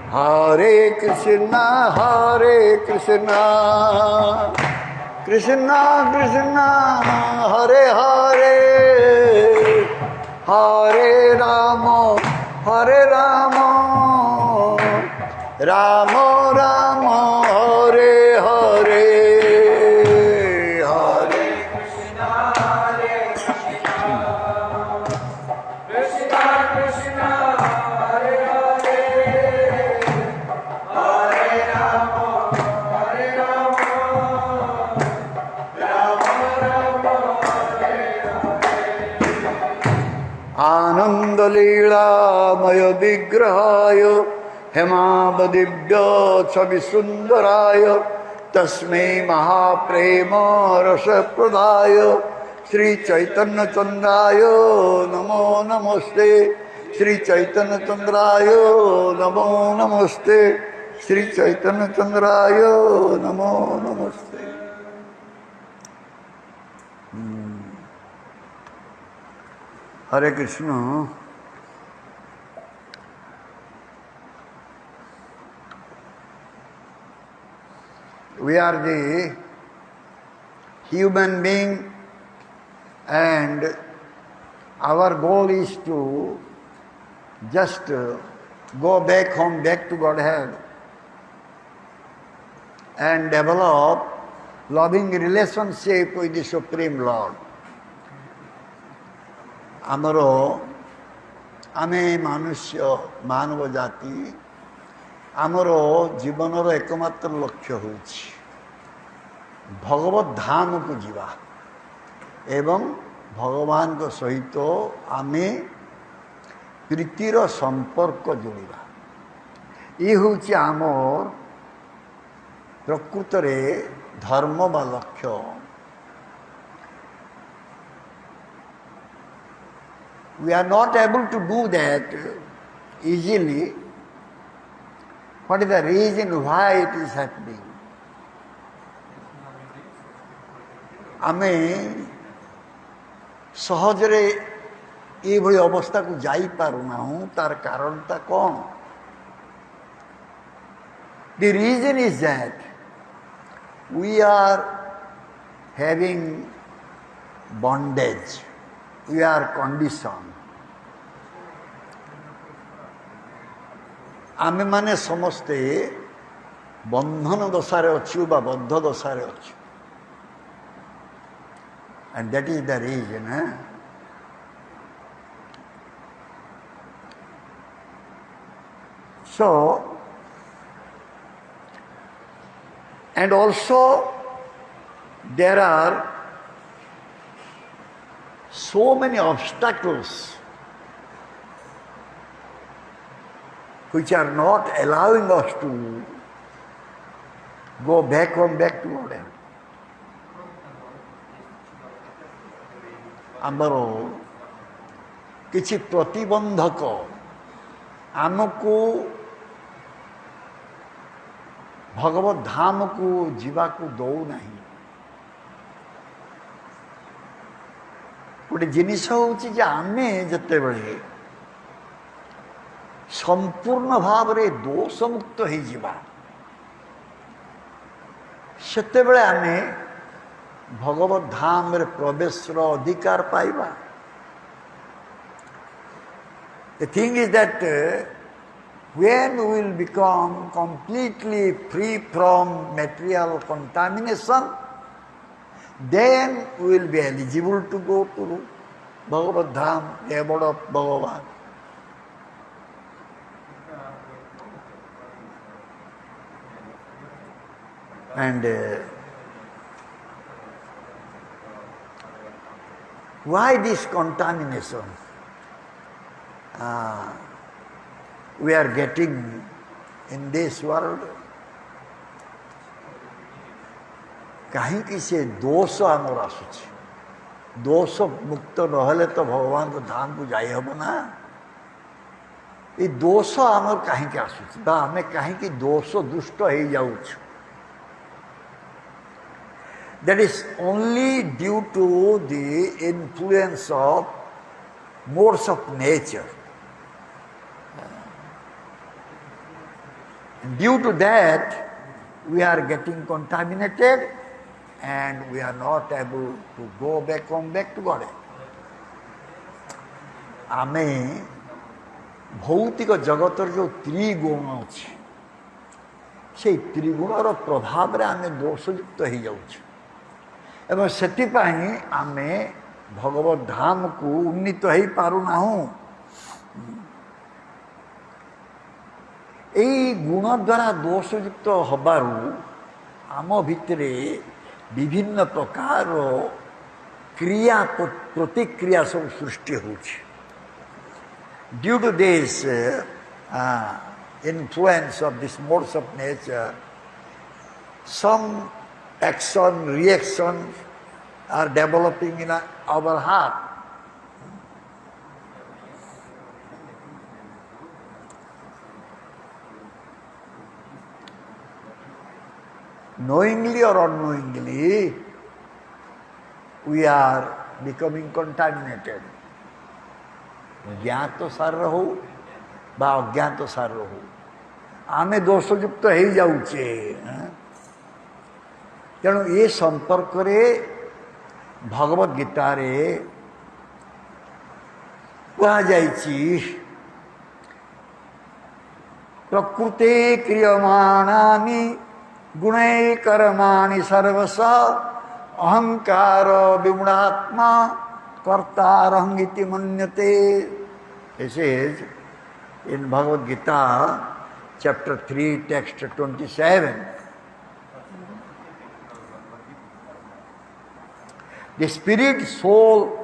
Hare Krishna, Krishna Krishna, Hare Hare, Hare Rama, Rama Rama, Hare Hare. आनंद लीलामय विग्रहाय हेमावदिव्य छवि सुंदराय तस्मै महाप्रेम रस प्रदाय श्री चैतन्य चंद्राय नमो नमस्ते। श्री चैतन्य चंद्राय नमो नमस्ते। श्री चैतन्य चंद्राय नमो नमस्ते। Hare Krishna. We are the human being and our goal is to just go back home, back to Godhead and develop loving relationship with the Supreme Lord. आमर आमे मनुष्य मानव जाति आमर जीवनर एकमात्र लक्ष्य होछि भगवत धाम को जीवा एवं भगवान को सहित आमे प्रीतिर संपर्क जोड़िबा। ये होछि आमर प्रकृत रे धर्म बा लक्ष्य। We are not able to do that easily. What is the reason why it is happening? आमे सहजरे ये भली अवस्था को जाई पारुना हूँ तार कारणता कौन? The reason is that we are having bondage. We are conditioned. आमे माने समस्ते बंधन दशारे अच्छु बा बद्ध दशारे अच्छु and that is the reason. So and also there are so many obstacles which are not allowing us to go back home, back to Godhead. आमर किछि प्रतिबंधक आमको भगवत धाम को जीवा को दौ नहीं। गोटे जिनिस होछि जे आमे जते बेले संपूर्ण भाव रे दोष मुक्त हो जीवा सेते बेले आमे भगवत धाम रे प्रवेश रो अधिकार पाइबा। The thing is that when we will become completely free from material contamination, then we will be eligible to go to Bhagavad Dham, the abode of Bhagavan. And why this contamination we are getting in this world? कहीं से दोष आमर आसुची दोष मुक्त नहले तो भगवान को धाम को जाई हब ना। ये दोष आमर कहीं के आसुची बा हमें कहीं की दोष दुष्ट हो जाउछु। That is only due to the influence of modes of nature. Due to that, we are getting contaminated and we are not able to come back to God. ଆମେ ଭୌତିକ ଜଗତର ଯେଉଁ ତ୍ରିଗୁଣ ଅଛି ସେଇ ତ୍ରିଗୁଣର ପ୍ରଭାବରେ ଆମେ ଦୋଷଯୁକ୍ତ ହେଇଯାଉଛୁ ଏବଂ ସେଥିପାଇଁ ଆମେ ଭଗବତ ଧାମକୁ ଉନ୍ନୀତ ହେଇପାରୁନାହୁଁ। ଏଇ ଗୁଣ ଦ୍ୱାରା ଦୋଷଯୁକ୍ତ ହେବାରୁ ଆମ ଭିତରେ ବିଭିନ୍ନ ପ୍ରକାର କ୍ରିୟା ପ୍ରତିକ୍ରିୟା ସବୁ ସୃଷ୍ଟି ହେଉଛି। Due to this influence of this modes of nature, some action, reactions are developing in our heart. Knowingly or unknowingly, we are becoming contaminated. ज्ञात सार हो बा अज्ञात सार हो आमे दोषयुक्त हो जाऊे। तेणु ये संपर्क रे भगवत गीता रे कहा जाइछि प्रकृते क्रियमाणानि गुणै कर्माणि सर्वश अहंकार विमूढ़ात्मा कर्तारं इति मन्यते। This is in Bhagavad Gita, chapter 3, text 27. The spirit soul,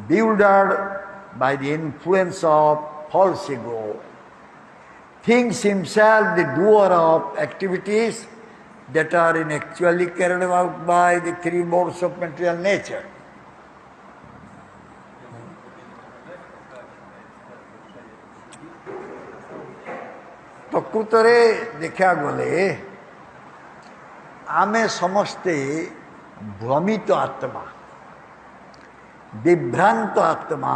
bewildered by the influence of false ego, thinks himself the doer of activities that are inactually carried out by the three modes of material nature. प्रकृत देखा गले आमे समस्ते भ्रमित आत्मा विभ्रांत आत्मा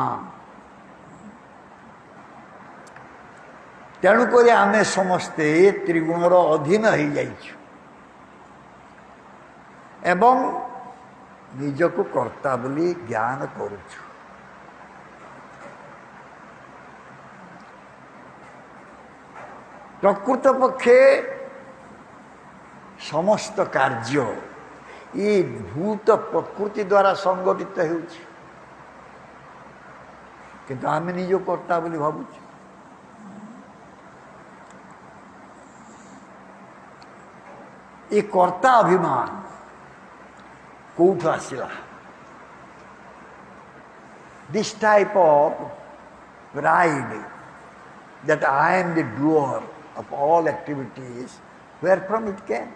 तेणुक आमे समस्ते त्रिगुणर अधीन हो जाइछु एवं निजको कर्ता बोली ज्ञान करुछु। प्रकृत पक्षे समस्त कार्य ये भूत प्रकृति द्वारा संगठित होउछि किंतु आमे निज कर्ता बोली भाबुछि। ये कर्ता अभिमान कोठु आसिला? This type of pride that I am the doer of all activities, where from it came?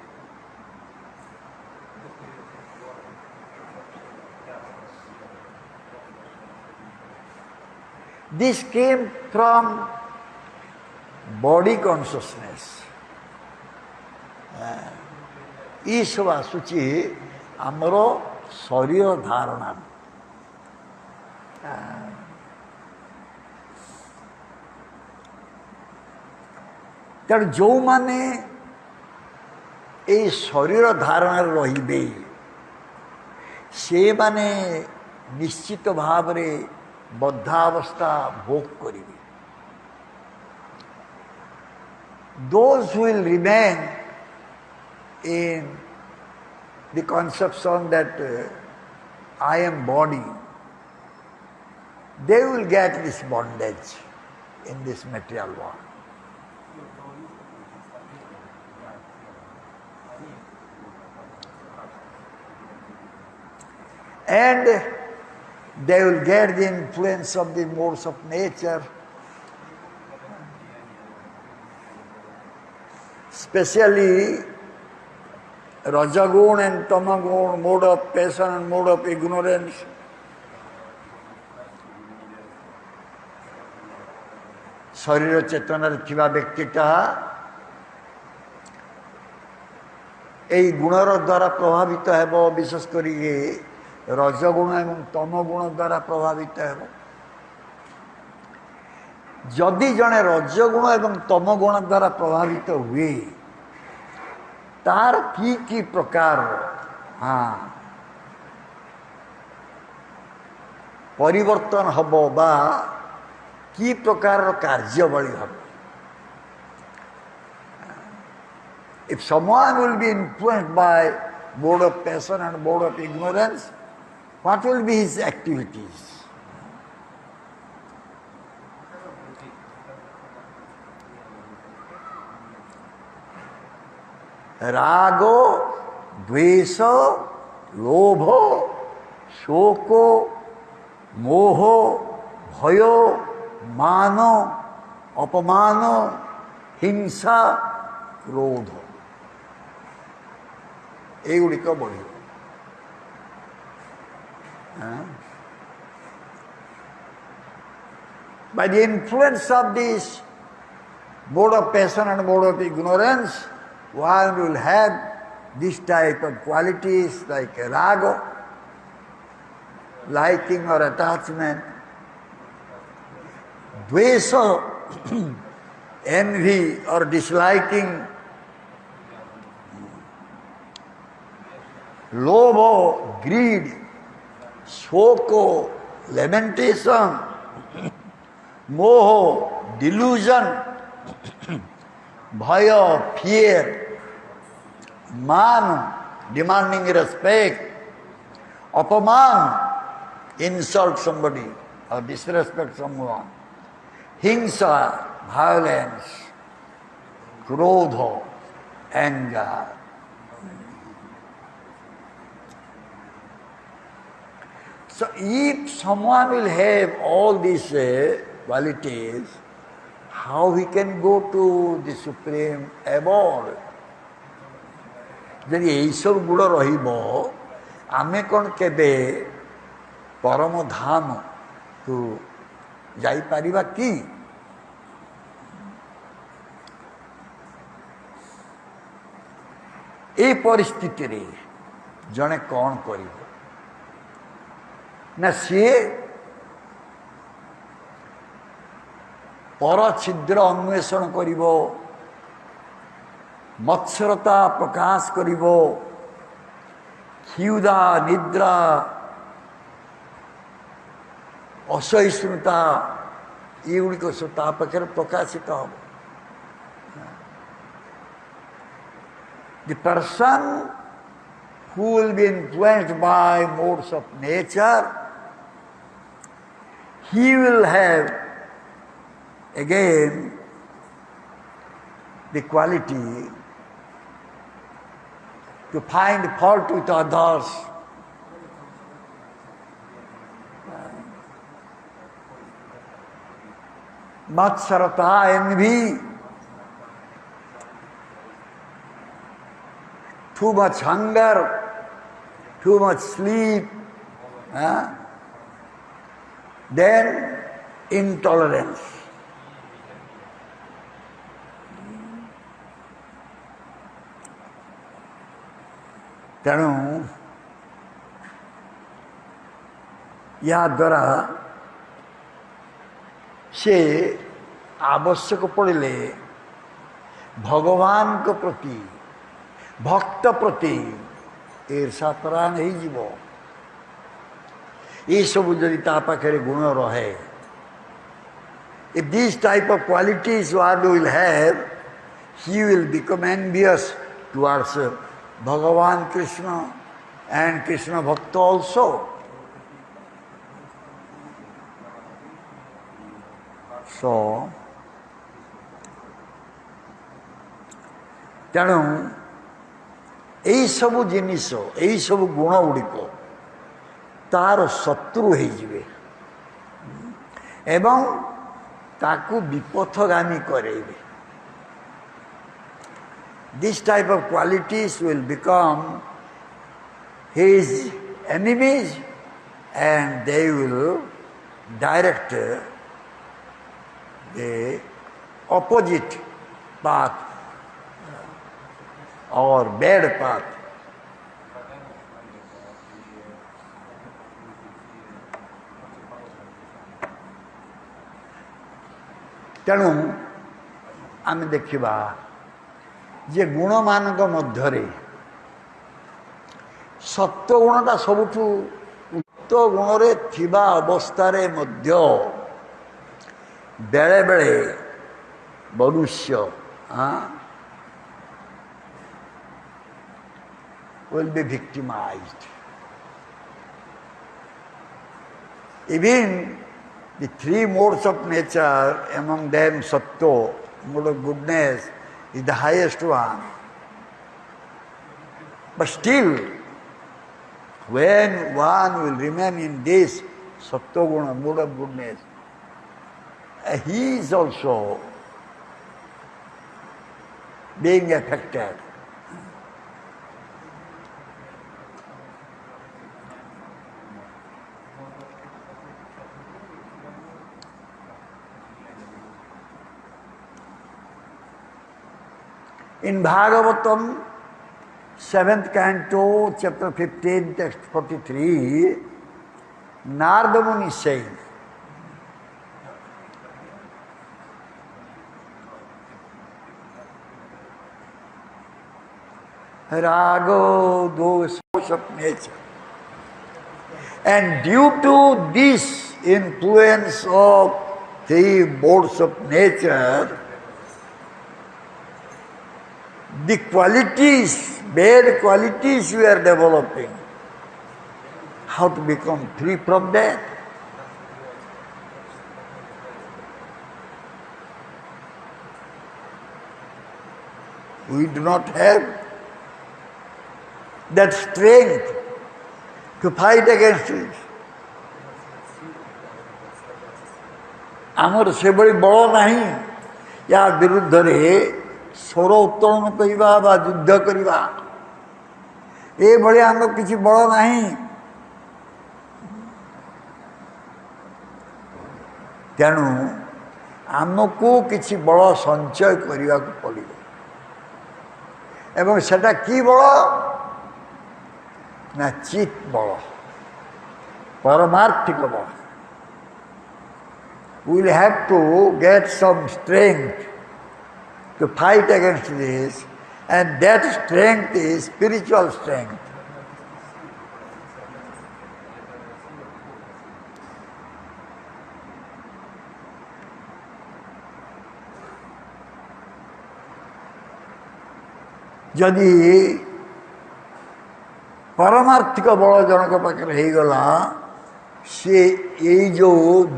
This came from body consciousness. ये सब आसुची आमर शरीर धारणा। तेणु जो माने ये शरीर धारणा रहिबे से माने निश्चित भाव रे बद्धावस्था भोग करिवे। Those who will remain in the conception that I am body, they will get this bondage in this material world. And they will get the influence of the modes of nature, especially Rajagun and Tamagun, mode of passion and mode of ignorance. शरीर चेतन थिबा व्यक्तिटा एई गुणर द्वारा प्रभावित हेबो, विशेष करी रजगुण एवं तमगुण द्वारा प्रभावित हेबो। जदि जड़े रजगुण एवं तमगुण द्वारा प्रभावित हुए तार की प्रकार हाँ परिवर्तन हम बा की प्रकार कार्यवली हम. If someone will be influenced by mode of passion and mode of ignorance, what will be his activities? रागो द्वेषो लोभो शोको मोहो भयो मानो अपमानो हिंसा क्रोध एगुड़िक बढ़. By the influence of this mode of passion and mode of ignorance, one will have this type of qualities like raga, liking or attachment, dvesa, envy or disliking, lobho, greed, shoko, lamentation, moho, delusion, bhaya, fear, man, demanding respect, apaman, insult somebody or disrespect someone, hingsa, violence, krodha, anger. So if someone will have all these qualities, how he can go to the supreme abode? यदि यही सब गुण रहिबो आमे कौन केबे परम धाम को जाई पारिबा की? ए परिस्थिति रे जने कौन करिबो ना सी पर छिद्र अन्वेषण करिबो मत्सरता प्रकाश करिबो क्षुधा निद्रा असहिष्णुता एगुड़िक सब ता पाखे प्रकाशित हम. The person who will be influenced by modes of nature, he will have again the quality to find fault with others, matsarata, envy, too much hunger, too much sleep, then intolerance. तेणु या द्वारा से आवश्यक पड़े भगवान को प्रति भक्त प्रति ईर्षा तरा नहीं जीव ये सब जदि ता पाखे गुण रहे. If these type of qualities one will have, he will become envious towards Bhagavan Krishna and Krishna Bhakta also. So, तेणु यही सब जिनिस यही सब गुण गुड़िक तार शत्रु हो एवं ताकू विपथगामी करेबे. This type of qualities will become his enemies and they will direct the opposite path or bad path. तेणु आम देखा जे गुण मान मध्य सत्वगुणटा सबुठ उक्त गुण थिबा अवस्था मध्य बेले बेले मनुष्य will be victimized. Even the three modes of nature, among them Sattva, mode of goodness, is the highest one. But still, when one will remain in this Sattva guna, mode of goodness, he is also being affected. In Bhagavatam, 7th canto, chapter 15, text 43, Narada Muni is saying, Raga, those force of nature. And due to this influence of three modes of nature, the qualities, bad qualities we are developing. How to become free from that? We do not have that strength to fight against it. आमर से बड़ी बड़ नहीं या विरुद्ध रे स्वर उत्तोलन करवा युद्ध करवा ये भाई आम किसी बड़ नहीं तेणु आमको किसी बड़ संचय करने को पड़ो एवं सेटा कि बड़ ना चित बड़ परमार्थिक बड़ we will have to get some strength to fight against this, and that strength is spiritual strength. यदि परमार्थिक बल जनक पाखे हो गला सी ये जो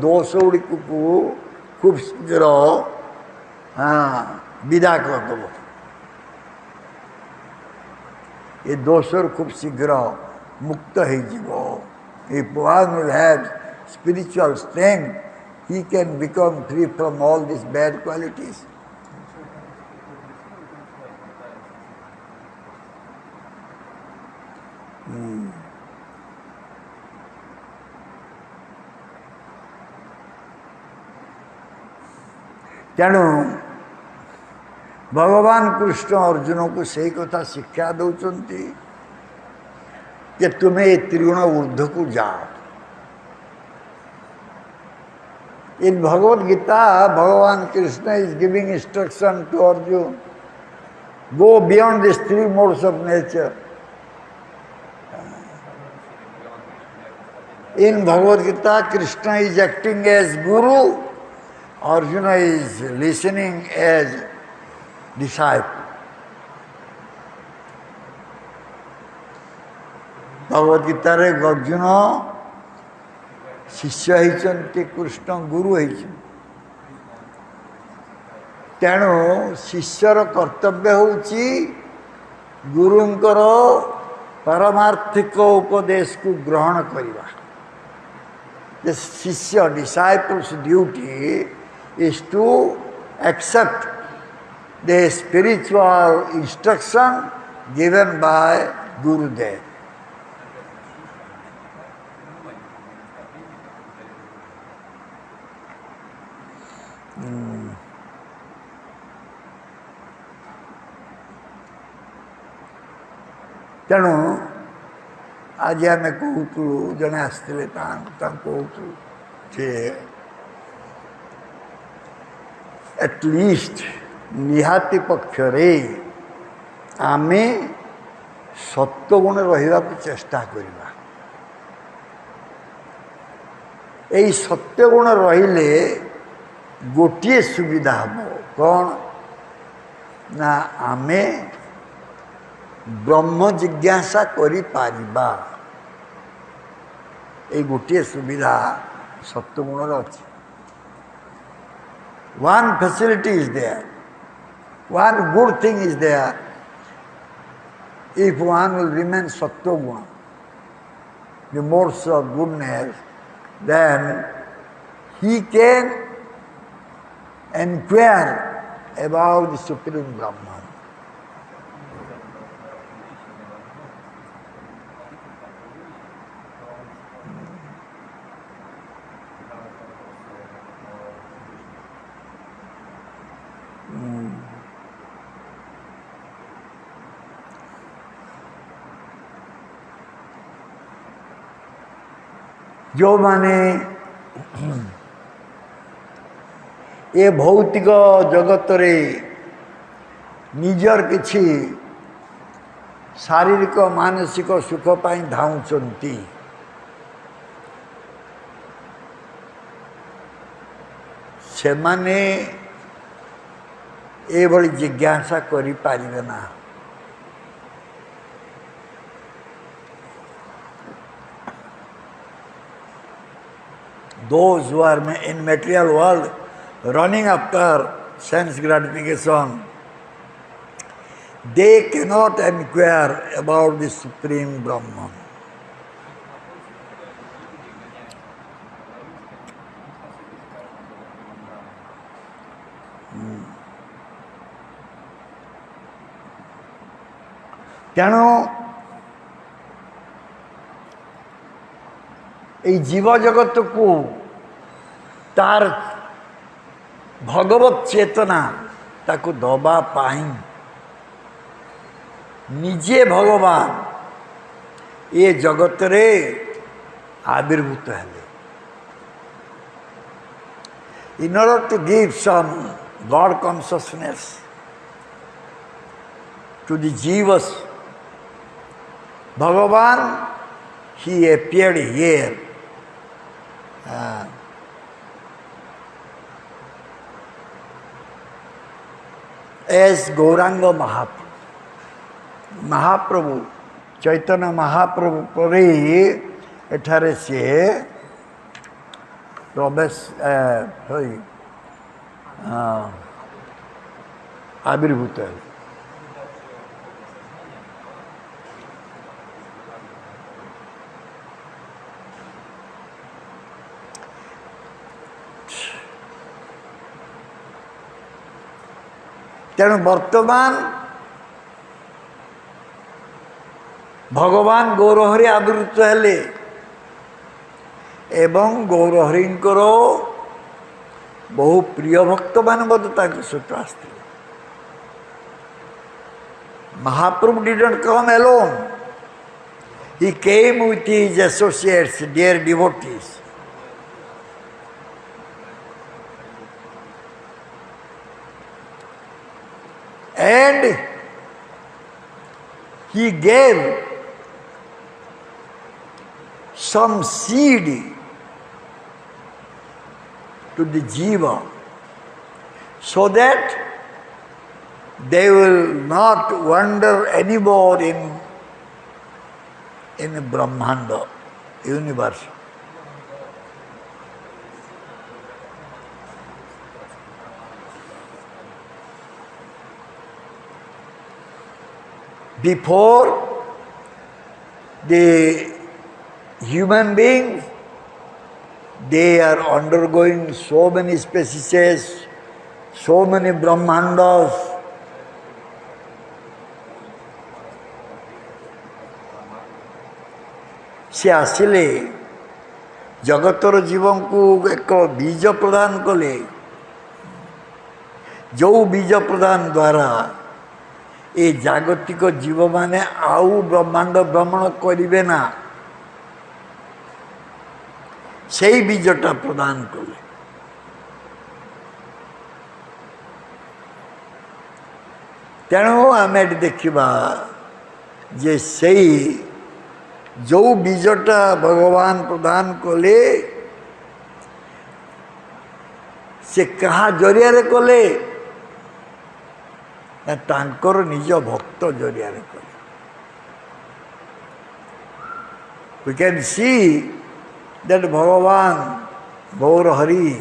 दोष गुड़ी को खूब शीघ्र विदा करदेव ये दोषर खूब शीघ्र मुक्त हो If one will have spiritual strength, he can become free from all these bad qualities. तेणु भगवान कृष्ण अर्जुन को सही कथा शिक्षा दौरान कि तुम्हें ये त्रिगुण ऊर्ध्व को जाओ. In Bhagavad Gita, Bhagavan Krishna is giving instruction to Arjuna, go beyond these three modes of nature. In Bhagavad Gita, Krishna is acting as Guru, Arjuna is listening as disciple. Bhagavad Gita रे अर्जुन शिष्य होती कृष्ण गुरु होती तेणु शिष्यर कर्तव्य होची गुरुंकर परमार्थिक उपदेश को ग्रहण करवा. The शिष्य disciples duty is to accept the spiritual instruction given by Gurudev. तेणु आज आम कहूँ जड़े आसते कहूँ जे एटलिस्ट निहाती पक्षरे आमे सत्वगुण रहिबा चेष्टा करिबा। यही सत्वगुण रहिले गोटे सुविधा हम कौन ना आमे ब्रह्म जिज्ञासा करि पारिबा। ये गोटे सुविधा सत्वगुण अच्छी। One facility is there, one good thing is there. If one will remain sattva, the modes of goodness, then he can inquire about the Supreme Brahman. जो माने ये भौतिक जगत रे निजर किछि शारीरिक मानसिक सुख पाई धाउचंती से माने ए भली जिज्ञासा करि पारिबे ना। Those who are in material world running after sense gratification, they cannot inquire about the Supreme Brahman. तेणु ये जीव जगत को तार भगवत चेतना ताको दबा पाई निजे भगवान ये जगत रे आविर्भूत है। In order to give some God consciousness to the jivas, Bhagavan, he appeared here. As Gauranga Mahaprabhu, Chaitanya Mahaprabhu pare एठारे से प्रवेश आविर्भूत है। तेणु वर्तमान भगवान गौरहरि आविर्भूत हेले एवं गौरहरिंकर बहु प्रिय भक्त मान सहित आसते। Mahaprabhu didn't come alone. He came with his associates, dear devotees. And he gave some seed to the jiva so that they will not wander anymore in the Brahmanda universe. Before the human beings, they are undergoing so many species, so many Brahmandas. से आसिले जगतर जीवन को एक बीज प्रदान कले, जो बीज प्रदान द्वारा ये जागतिक जीव माने आउ ब्रह्मांड भ्रमण करिवे ना, से बीजटा प्रदान कले। तेणु आम देखा जे से जो बीजटा भगवान प्रदान कले से कहा जरिया कले तांकर निज भक्त जरिया कले we can see that Bhagavan Gaur Hari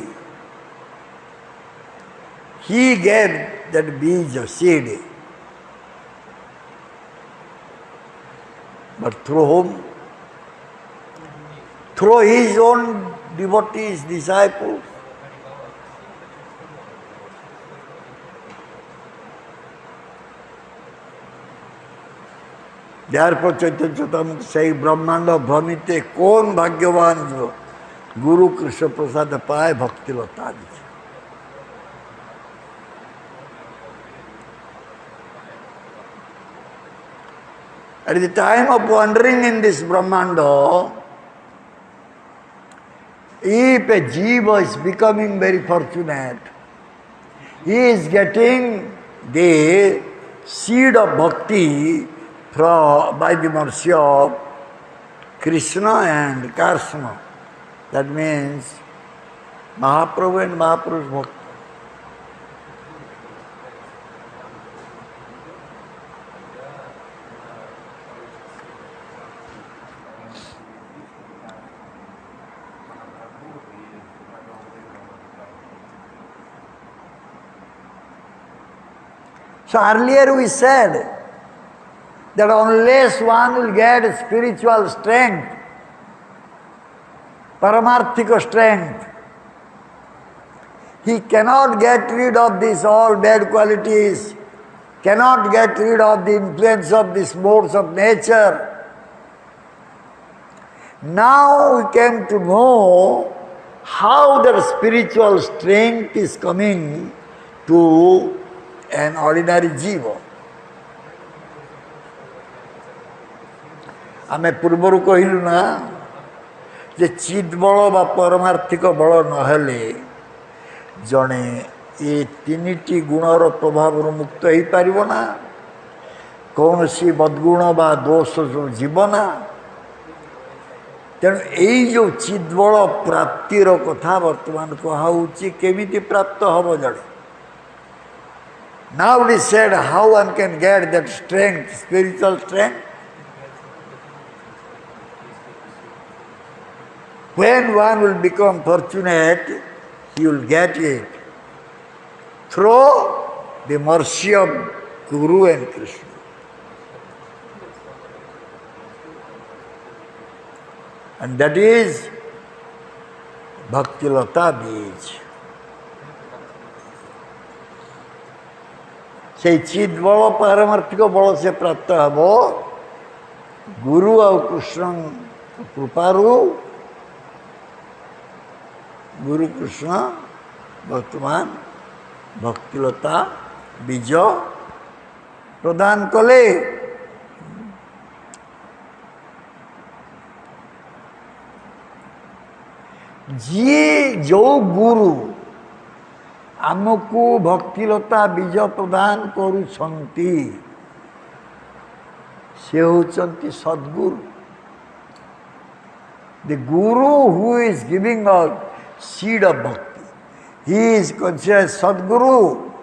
he gave that bija seed but through whom? Through his own devotees, disciples. Therefore Chaitanya Charitamrita say ब्रह्मांड भ्रमिते कौन भाग्यवान जो गुरु कृष्ण प्रसाद पाए भक्ति लता दीजिए. At the time of wandering in this Brahmanda, if a jiva is becoming very fortunate, he is getting the seed of bhakti by the mercy of Krishna and Karsana. That means Mahaprabhu and Mahaprabhu's bhakti. So earlier we said that unless one will get spiritual strength, paramarthika strength, he cannot get rid of these all bad qualities, cannot get rid of the influence of these modes of nature. Now we came to know how that spiritual strength is coming to an ordinary jiva. आमे पूर्वर कहलु ना जे चिद बल बा परमार्थिक बल नहेले जणे ये तीनिटी गुणर प्रभाव मुक्त हो पारिबो ना, कौन सी बदगुण बा दोष जो जीवना. तेणु यही जो चिदबल प्राप्तिर कथा वर्तमान कहुची केमिति प्राप्त हम जड़े. Now we said how one can get that strength, spiritual strength. When one will become fortunate, he will get it through the mercy of Guru and Krishna. And that is Bhakti Lata Bij. से चिद बल पारमार्थिक बल से प्राप्त हम गुरु और कृष्ण कृपारू. गुरु कृष्ण वर्तमान भक्तिलता बीज प्रदान कले. जी जो गुरु आमको भक्तिलता बीज प्रदान करुछंती से होचंती सद्गुरु. The guru who is giving out seed of bhakti, he is considered Sadguru.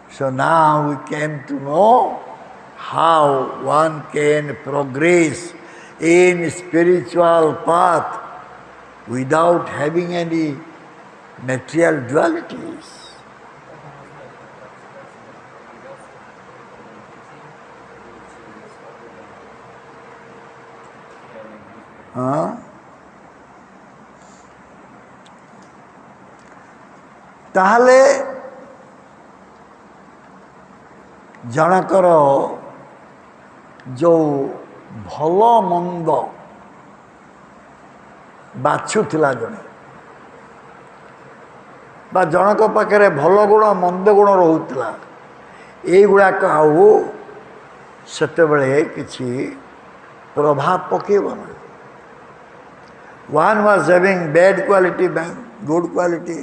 So now we came to know how one can progress in spiritual path without having any material dualities. ताहले जनकर जो भल मंद बाछुला जड़े बा जनक पाखे भल गुण मंद गुण रोला युवाक आउ से किसी प्रभाव पकेब ना. One was having bad quality, good quality,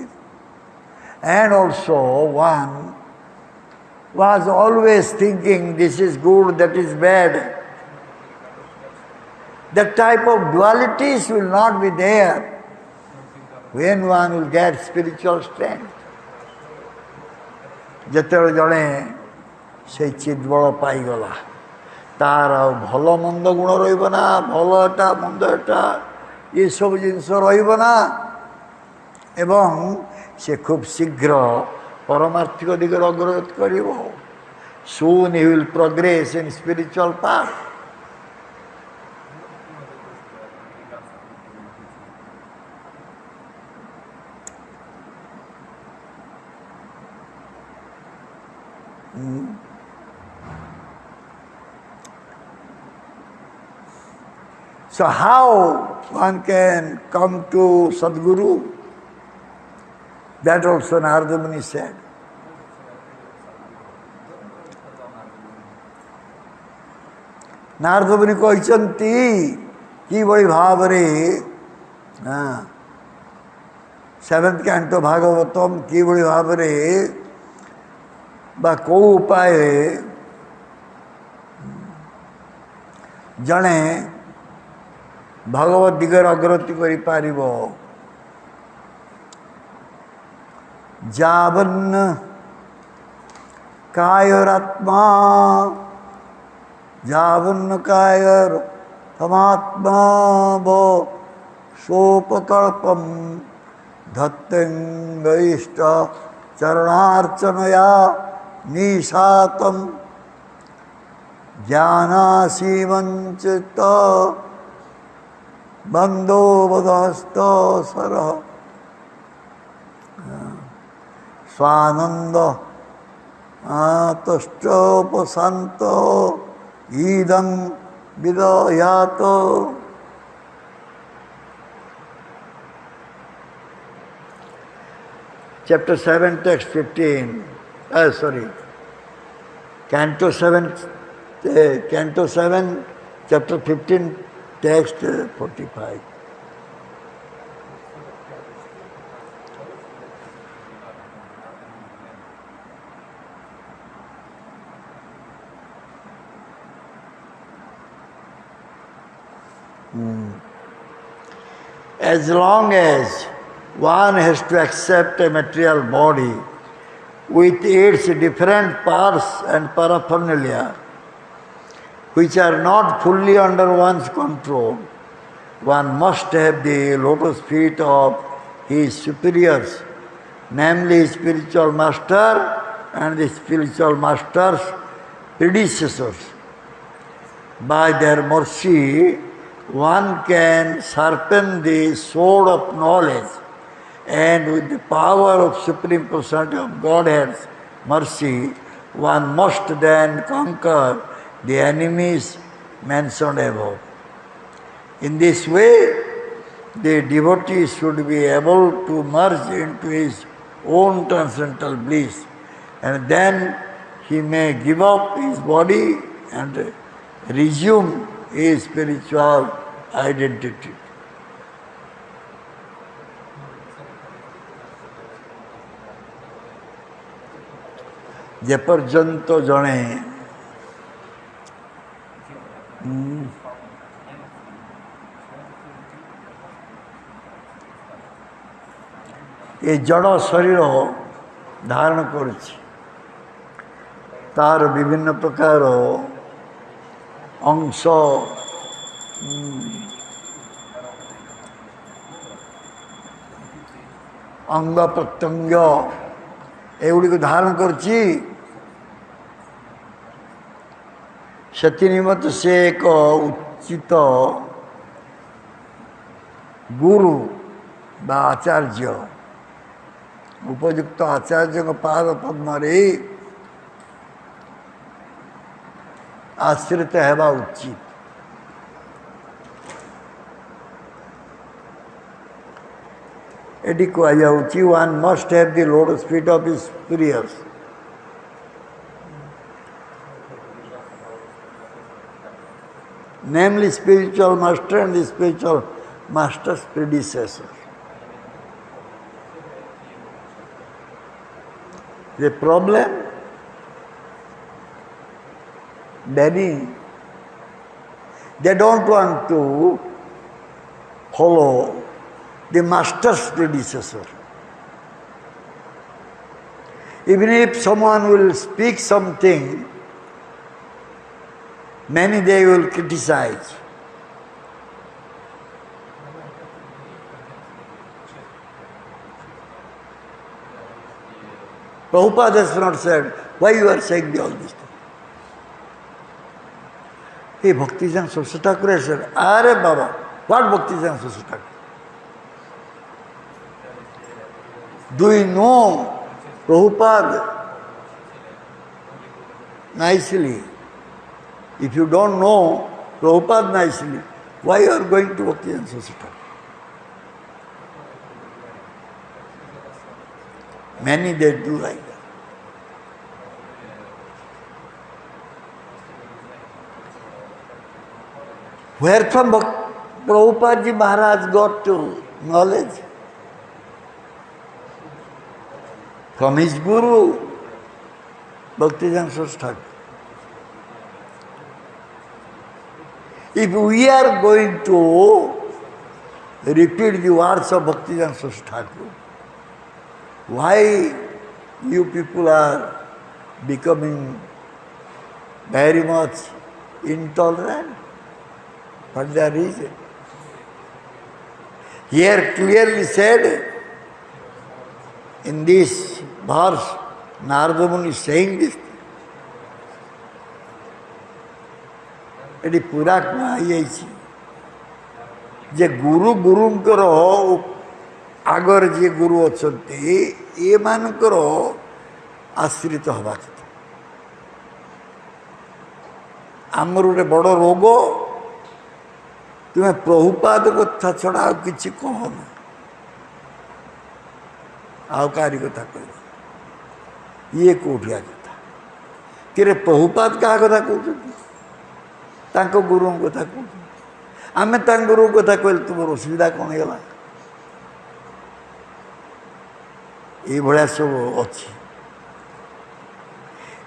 and also one was always thinking this is good, that is bad. That type of dualities will not be there when one will get spiritual strength. ଯେତେବେଳେ ଜଣେ ସେଇ ଚିଦ୍ବଳ ପାଇଗଲା, ତାର ଆଉ ଭଲ ମନ୍ଦ ଗୁଣ ରହିବ ନା, ଭଲ ଏଟା ମନ୍ଦ ଏଟା ଏସବୁ ଜିନିଷ ରହିବ ନା, ଏବଂ ସେ ଖୁବ୍ ଶୀଘ୍ର ପରମାର୍ଥିକ ଦିଗରେ ଅଗ୍ରଗତି କରିବ. Soon he will progress in spiritual path. So how one can come to Sadguru? That also Narada Muni said. Narada Muni କହିଛନ୍ତି କିଭଳି ଭାବରେ 7th canto ଭାଗବତମ୍ କିଭଳି ଭାବରେ ବା କୋଉ ଉପାୟରେ ଜଣେ ଭଗବତ ଦିଗରେ ଅଗ୍ରଗତି କରିପାରିବ. ଯାବନ୍ନ କାୟରାତ୍ମା ଯାବନ୍ନ କାୟର ତମାତ୍ମା ଭୋ ସୋପକଳ୍ପମ୍ ଧତ୍ତେଙ୍ଗଇଷ୍ଟ ଚରଣାର୍ଚ୍ଚନୟା ନିଶାତମ୍ ଜ୍ଞାନାସୀମଞ୍ଚିତ बंदो बदस्त sir Swanand तुष्टोपशांत ईदं विदयात. Chapter 7, text 15. Canto 7, chapter 15. Text 45. As long as one has to accept a material body with its different parts and paraphernalia, which are not fully under one's control, one must have the lotus feet of his superiors, namely spiritual master and the spiritual master's predecessors. By their mercy, one can sharpen the sword of knowledge, and with the power of Supreme Personality of Godhead's mercy, one must then conquer the enemies mentioned above. In this way, the devotee should be able to merge into his own transcendental bliss, and then he may give up his body and resume his spiritual identity. ଯେପର୍ଯ୍ୟନ୍ତ ଜଣେ ଏ ଜଡ଼ ଶରୀର ଧାରଣ କରୁଛି, ତାର ବିଭିନ୍ନ ପ୍ରକାର ଅଂଶ ଅଙ୍ଗ ପ୍ରତ୍ୟଙ୍ଗ ଏଗୁଡ଼ିକୁ ଧାରଣ କରୁଛି, ସେଥି ନିମନ୍ତେ ସେ ଏକ ଉଚିତ ଗୁରୁ ବା ଆଚାର୍ଯ୍ୟ, ଉପଯୁକ୍ତ ଆଚାର୍ଯ୍ୟଙ୍କ ପାଦ ପଦ୍ମରେ ଆଶ୍ରିତ ହେବା ଉଚିତ. ଏଠି କୁହାଯାଉଛି one must have the lotus feet of his superiors. Namely spiritual master and the spiritual master's predecessor. The problem, many, they don't want to follow the master's predecessor. Even if someone will speak something, many they will criticize. Prabhupada has not said, why you are saying all this thing? Hey, Bhakti-Jnana Saraswati Thakur has said, Are Baba, what Bhakti-Jnana Saraswati Thakur? Do you know Prabhupada nicely? If you don't know Prabhupada nicely, why you are going to Bhakti-Jnana Saraswati Thakur? Many they do like that. Where from Prabhupada Ji Maharaj got to knowledge? From his Guru, Bhakti-Jnana Saraswati Thakur. If we are going to repeat the words of Bhakti-Jnana Saraswati Thakur, why you people are becoming very much intolerant? What the reason? Here clearly said in this verse, Narada Muni is saying this. It पूरा कुहाଯାଇଛି जे गुरु गुरुंकर आगर जे गुरु अछंती ए मानकर आश्रित हवा कथा आमर गोटे बड़ रोग तुम्हें प्रभुपाद कथा छड़ा आ किसी कहन आउ कारी कथा कह ये कोठिया कथा कि प्रभुपाद क्या कथा कहते गुरु कथा कहते आम गुरु कथा कहले तुम असुविधा कौन है ये भाया सब अच्छी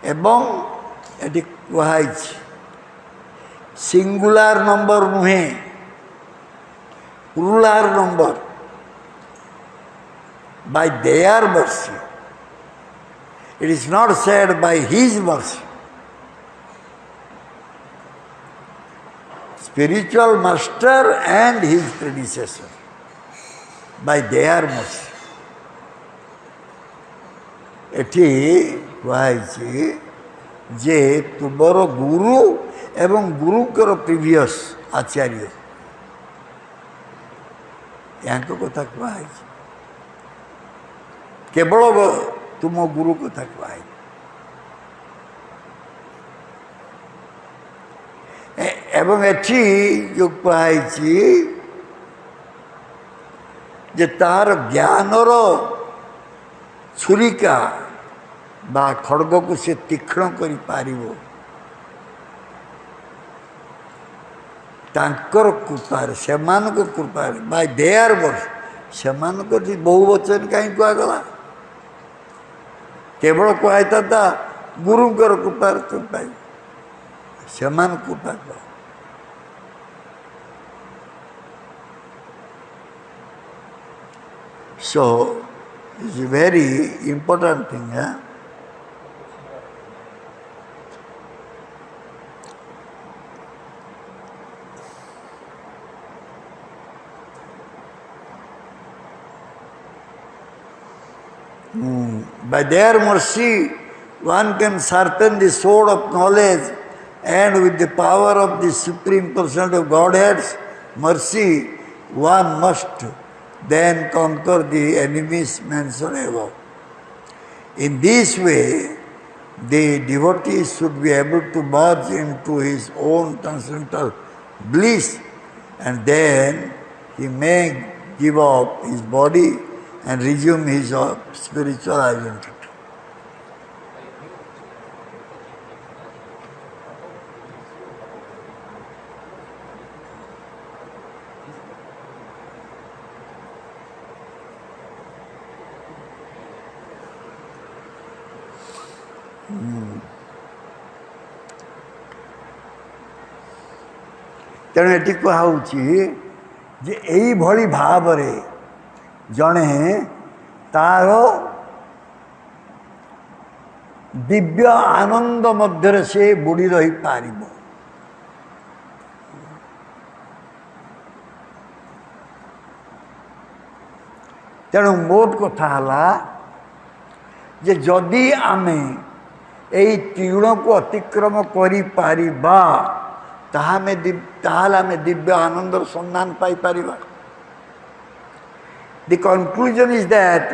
एवं ये कहुई सिंगुलर नंबर नुहे plural number by their mercy. It is not said by his mercy. Spiritual master and his predecessor by their mercy. एठी कहुई जे तुमर गुरु एवं गुरुकर प्रिवियस आचार्य या कथा कहुई केवल तुम गुरु कथा कहुई एवं एठी जो कहुई जे तार ज्ञानर छुरिका बा खड़ग को से तीक्ष्ण करि पारिबो तांकर कृपार सेमानक कृपार बाय देयर वर्स सेमानक बहु वचन कहीं कहगला केवल कहता गुरुंकर कृपार तुम पाई सेमान कृपा सो it's a very important thing. By their mercy, one can sharpen the sword of knowledge, and with the power of the Supreme Person of Godhead's mercy, one must then conquer the enemies mentioned above. In this way, the devotee should be able to merge into his own transcendental bliss, and then he may give up his body and resume his spiritual identity. तेणु ये कहुची जे यही भली भावरे जड़े तार दिव्य आनंद मध्य से बुड़ी रही पार। तेणु मोट कथा जे जदि आमे यही तीर्ण को अतिक्रम करी Paribas ताहामे Divya Anand सन्धान pi Paribas. The conclusion is that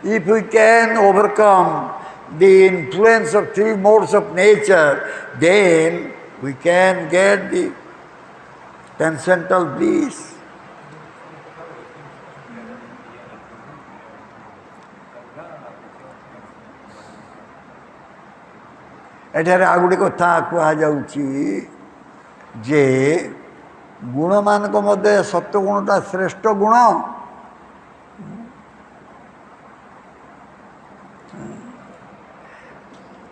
if we can overcome the influence of three modes of nature, then we can get the transcendental bliss. एठारे आ गोटे कथा कहुची जे गुण मान मध्य सत्वगुणटा श्रेष्ठ गुण।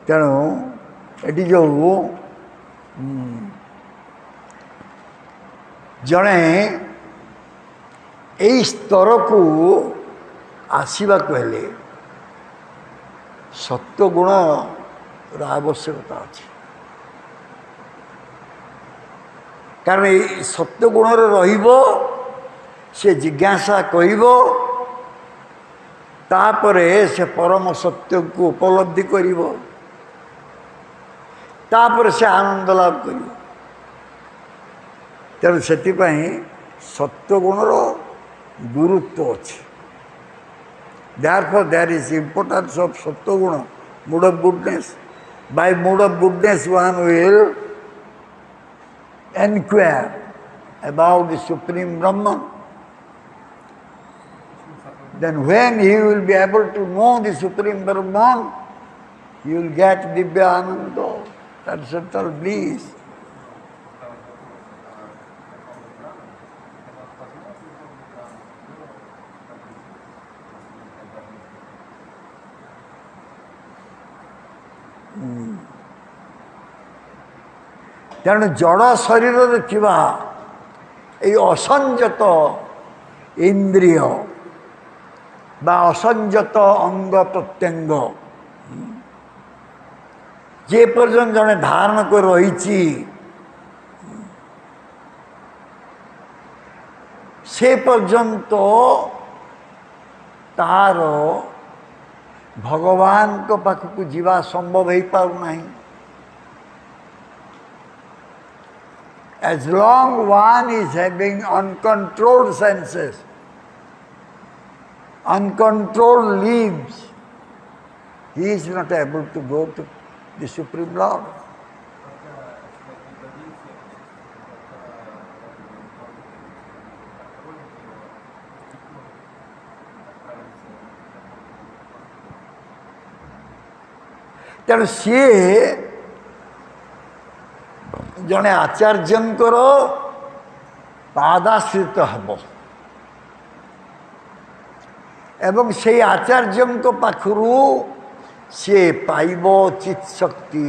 तेणु ये जो जड़े यही स्तर को आसवा हेले सत्वगुण आवश्यकता अच्छी। कारण सत्वगुण से जिज्ञासा तापरे से परम सत्य को उपलब्धि तापर से आनंद लाभ कर। तेणु से सत्वगुणर गुरुत्व अच्छे। Therefore there is importance of सत्वगुण, mood of goodness. By mood of goodness one will inquire about the Supreme Brahman. Then when he will be able to know the Supreme Brahman, he will get Divya Ananda, transcendental bliss. तेणु जड़ शरीर असंजत इंद्रिय बा असंजत अंग प्रत्यंग जे पर्यंत जड़े धारण कर रही से पर्यंत तार भगवान को पाखक जीवा संभव हो पारना। As long one is having uncontrolled senses, uncontrolled limbs, he is not able to go to the Supreme Lord. तेणु सी जड़े आचार्यंकर पादाश्रित हम एवं से आचार्य पाखरु सी पाइब चित शक्ति।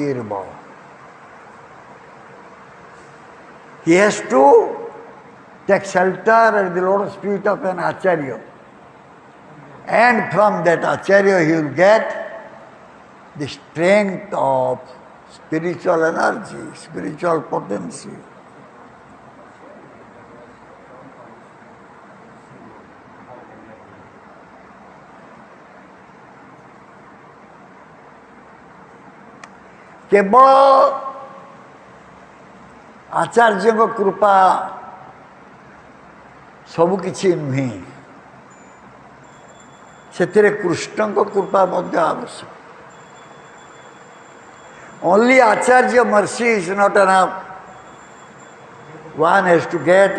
He has to take shelter at the lotus feet of an acharya, and from that acharya he will get the strength of spiritual energy, spiritual potency. केवल आचार्य कृपा सबकि नुहे, से कृष्ण कृपा आवश्यक। Only Acharya mercy is not enough. One has to get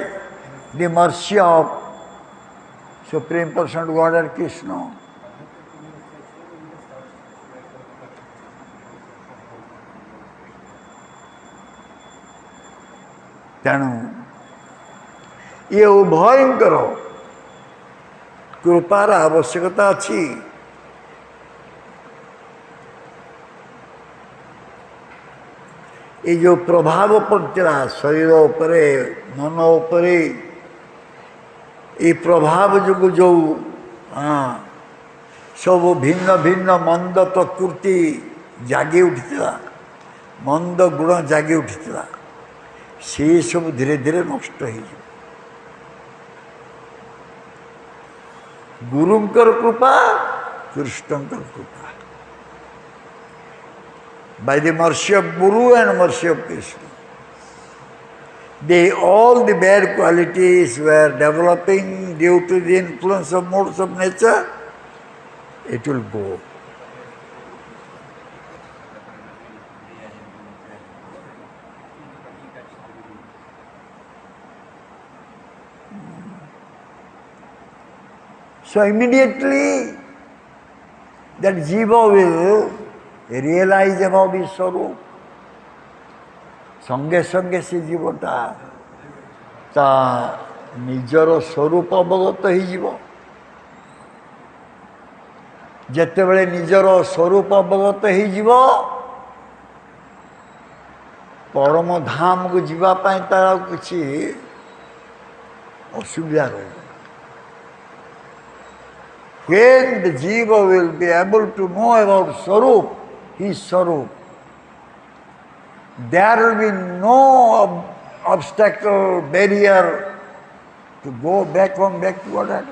the mercy of Supreme Person Godhead Krishna. तेणु ये उभयंकर कृपार आवश्यकता अच्छी। ये जो प्रभाव पड़ता शरीर उपरे मन उपरे ये प्रभाव जो जो हाँ सब भिन्न भिन्न मंद प्रकृति जागी उठिला मंद गुण जागी उठिला से सब धीरे धीरे नष्ट हो गुरुंकर कृपा कृष्णंकर कृपा by the mercy of Guru and mercy of Krishna. All the bad qualities were developing due to the influence of modes of nature, it will go. So immediately that jiva will realize about his swarup. संगे संगे से जीवटा ता निजर स्वरूप अवगत हो जिते बड़े निजर स्वरूप अवगत हो परम धाम को जीवाई तार किसी असुविधा रही when the jiva will be able to know about swarup his swarup there will be no obstacle, barrier to go back home, back to Godhead.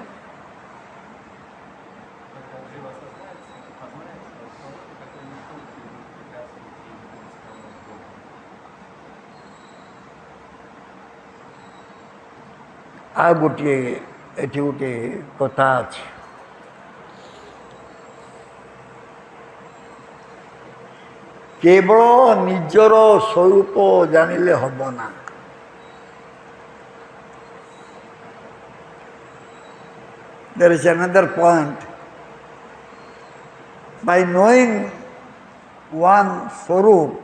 आ गोटे एठी गोटे कथा अछि केवल निजर स्वरूप जानिले हब ना there is another point by knowing one swarup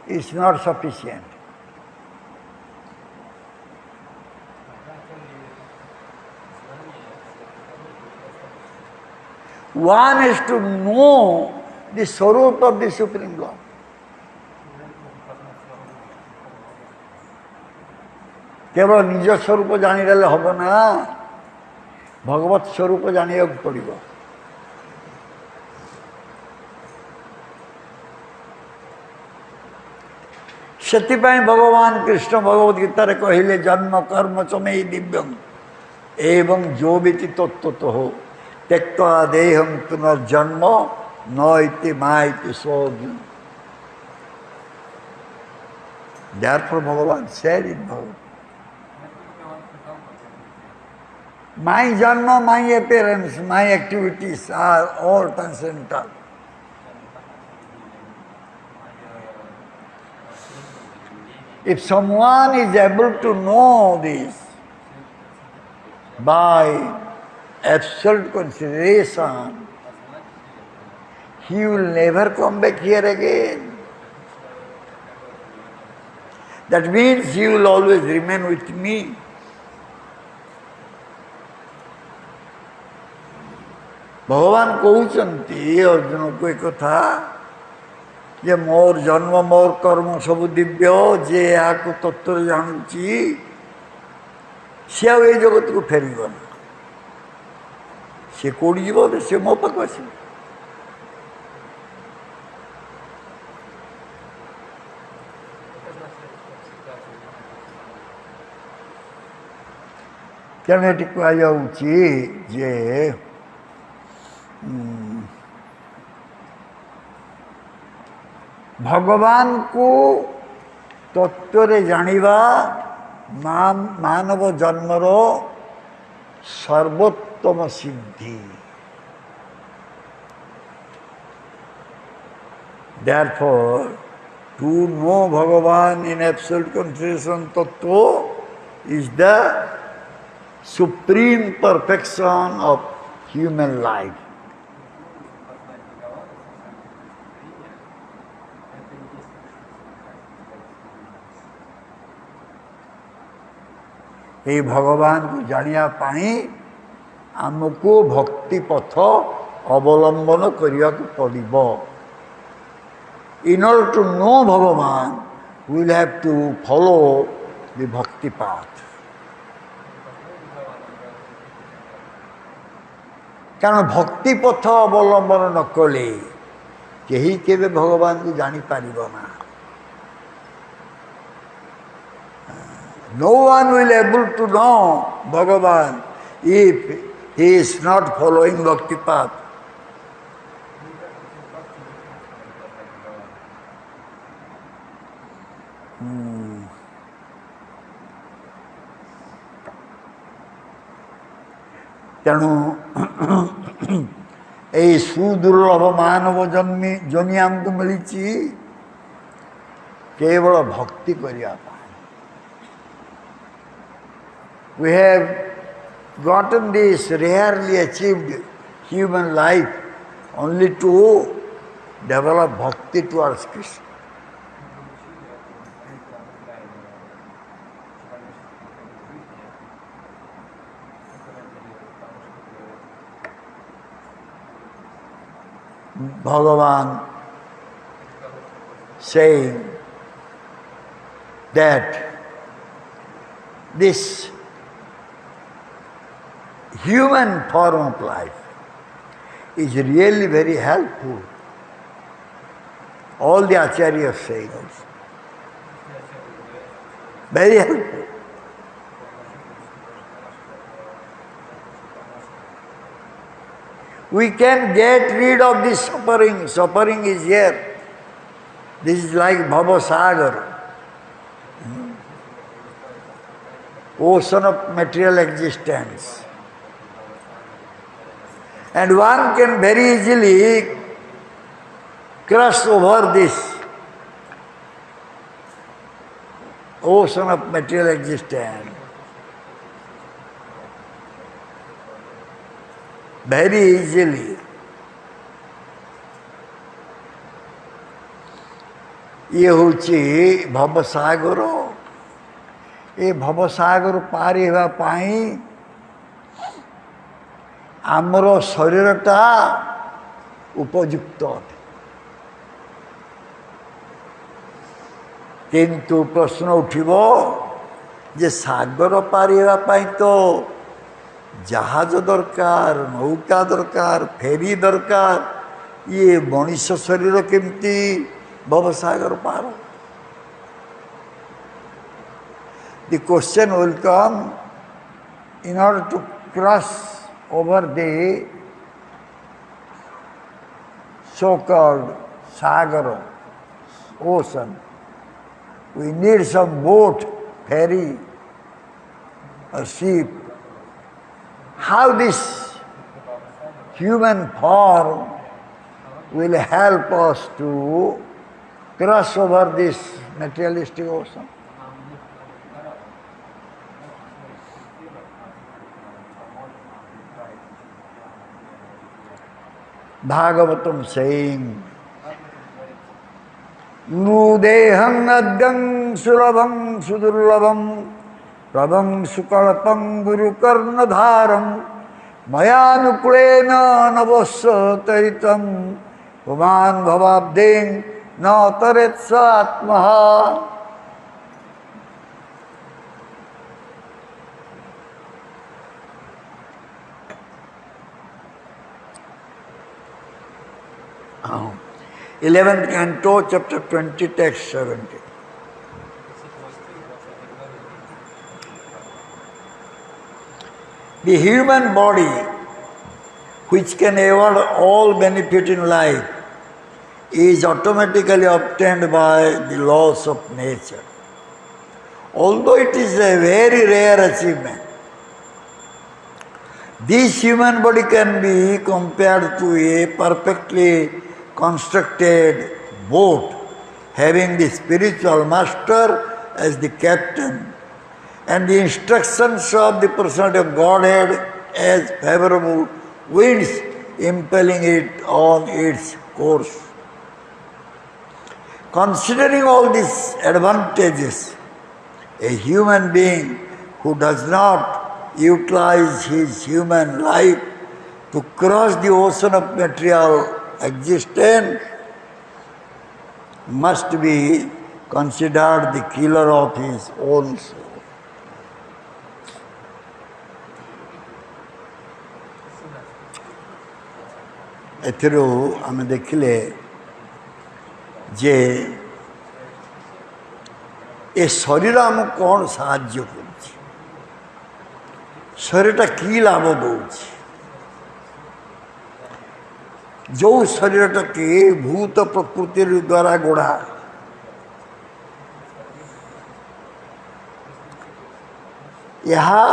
is not sufficient one is to know the swarup of the Supreme Lord. केवल निज स्वरूप जानिले हब ना भगवत स्वरूप जानिया पड़ो से भगवान कृष्ण भगवत गीतार कहले जन्म कर्म चमे दिव्यम एवं जो बीती तत्व हो त्यक्त्वा देहम पुनर्जन्म न इति Maity स्वज्ञ Therefore Bhagavan said in Bhagavad my janma, my appearance, my activities are all transcendental. If someone is able to know this by absolute consideration, he will never come back here again. That means he will always remain with me. भगवान कहते अर्जुन को एक कथा जे मोर जन्म मोर कर्म सब दिव्य जे या तत्व जानुची सी आ जगत को फेरगन सी कौड़ी जीव सी मो पाक आस तेणु ये कहुची जे भगवान को तत्व जानिबा मानव जन्मर सर्वोत्तम सिद्धि Therefore, to know Bhagavan in absolute concentration tattva is the supreme perfection of human life. ये भगवान को जानिया पाई आमको भक्ति पथ अवलंबन करने को पड़ो. In order to know Bhagavan, we will have to follow the bhakti path. କାରଣ ଭକ୍ତି ପଥ ଅବଲମ୍ବନ ନ କଲେ କେହି କେବେ ଭଗବାନଙ୍କୁ ଜାଣିପାରିବ ନା. No one will able to know Bhagavan if he is not following bhakti path. ତେଣୁ ଏଇ ସୁଦୁର୍ଲଭ ମାନବ ଜନ୍ମି ଆମକୁ ମିଳିଛି କେବଳ ଭକ୍ତି କରିବା ପାଇଁ. We have gotten this rarely achieved human life only to develop bhakti towards Krishna. Bhagavan saying that this human form of life is really very helpful. All the acharyas saying also. Very helpful. We can get rid of this suffering. Suffering is here. This is like Bhava Sagar, ocean of material existence. And one can very easily cross over this ocean of material existence. Very easily. ये होची भवसागर. ये भवसागर पारी हेबा पाई आमर शरीरटा उपयुक्त अटे. किंतु प्रश्न उठिबो जे सागर पारी हेबा पाई तो जहाज दरकार, नौका दरकार, फेरी दरकार. ये मनुष्य शरीर केमती भवसागर पार. The question will come, in order to cross over the so-called sagar, ocean, we need some boat, ferry, or ship. How this human form will help us to cross over this materialistic ocean? Bhagavatam saying, Nudeham adgang sulabham sudurlabham prabham sukalapam guru karnadharam mayanukulena navasya taritam puman bhavabden na taretsa atmaha. Oh. 11th canto, chapter 20, text 70. The human body, which can award all benefit in life, is automatically obtained by the laws of nature. Although it is a very rare achievement, this human body can be compared to a perfectly constructed boat having the spiritual master as the captain and the instructions of the personality of Godhead as favorable winds impelling it on its course. Considering all these advantages, a human being who does not utilize his human life to cross the ocean of material existence must be considered the killer of his own soul. ଏଥିରୁ ଆମେ ଦେଖିଲେ ଯେ ଏ ଶରୀର ଆମକୁ କ'ଣ ସାହାଯ୍ୟ କରୁଛି, ଶରୀରଟା କି ଲାଭ ଦେଉଛି। ଯେଉଁ ଶରୀରଟା କି ଭୂତ ପ୍ରକୃତି ଦ୍ୱାରା ଗଢ଼ା, ଏହା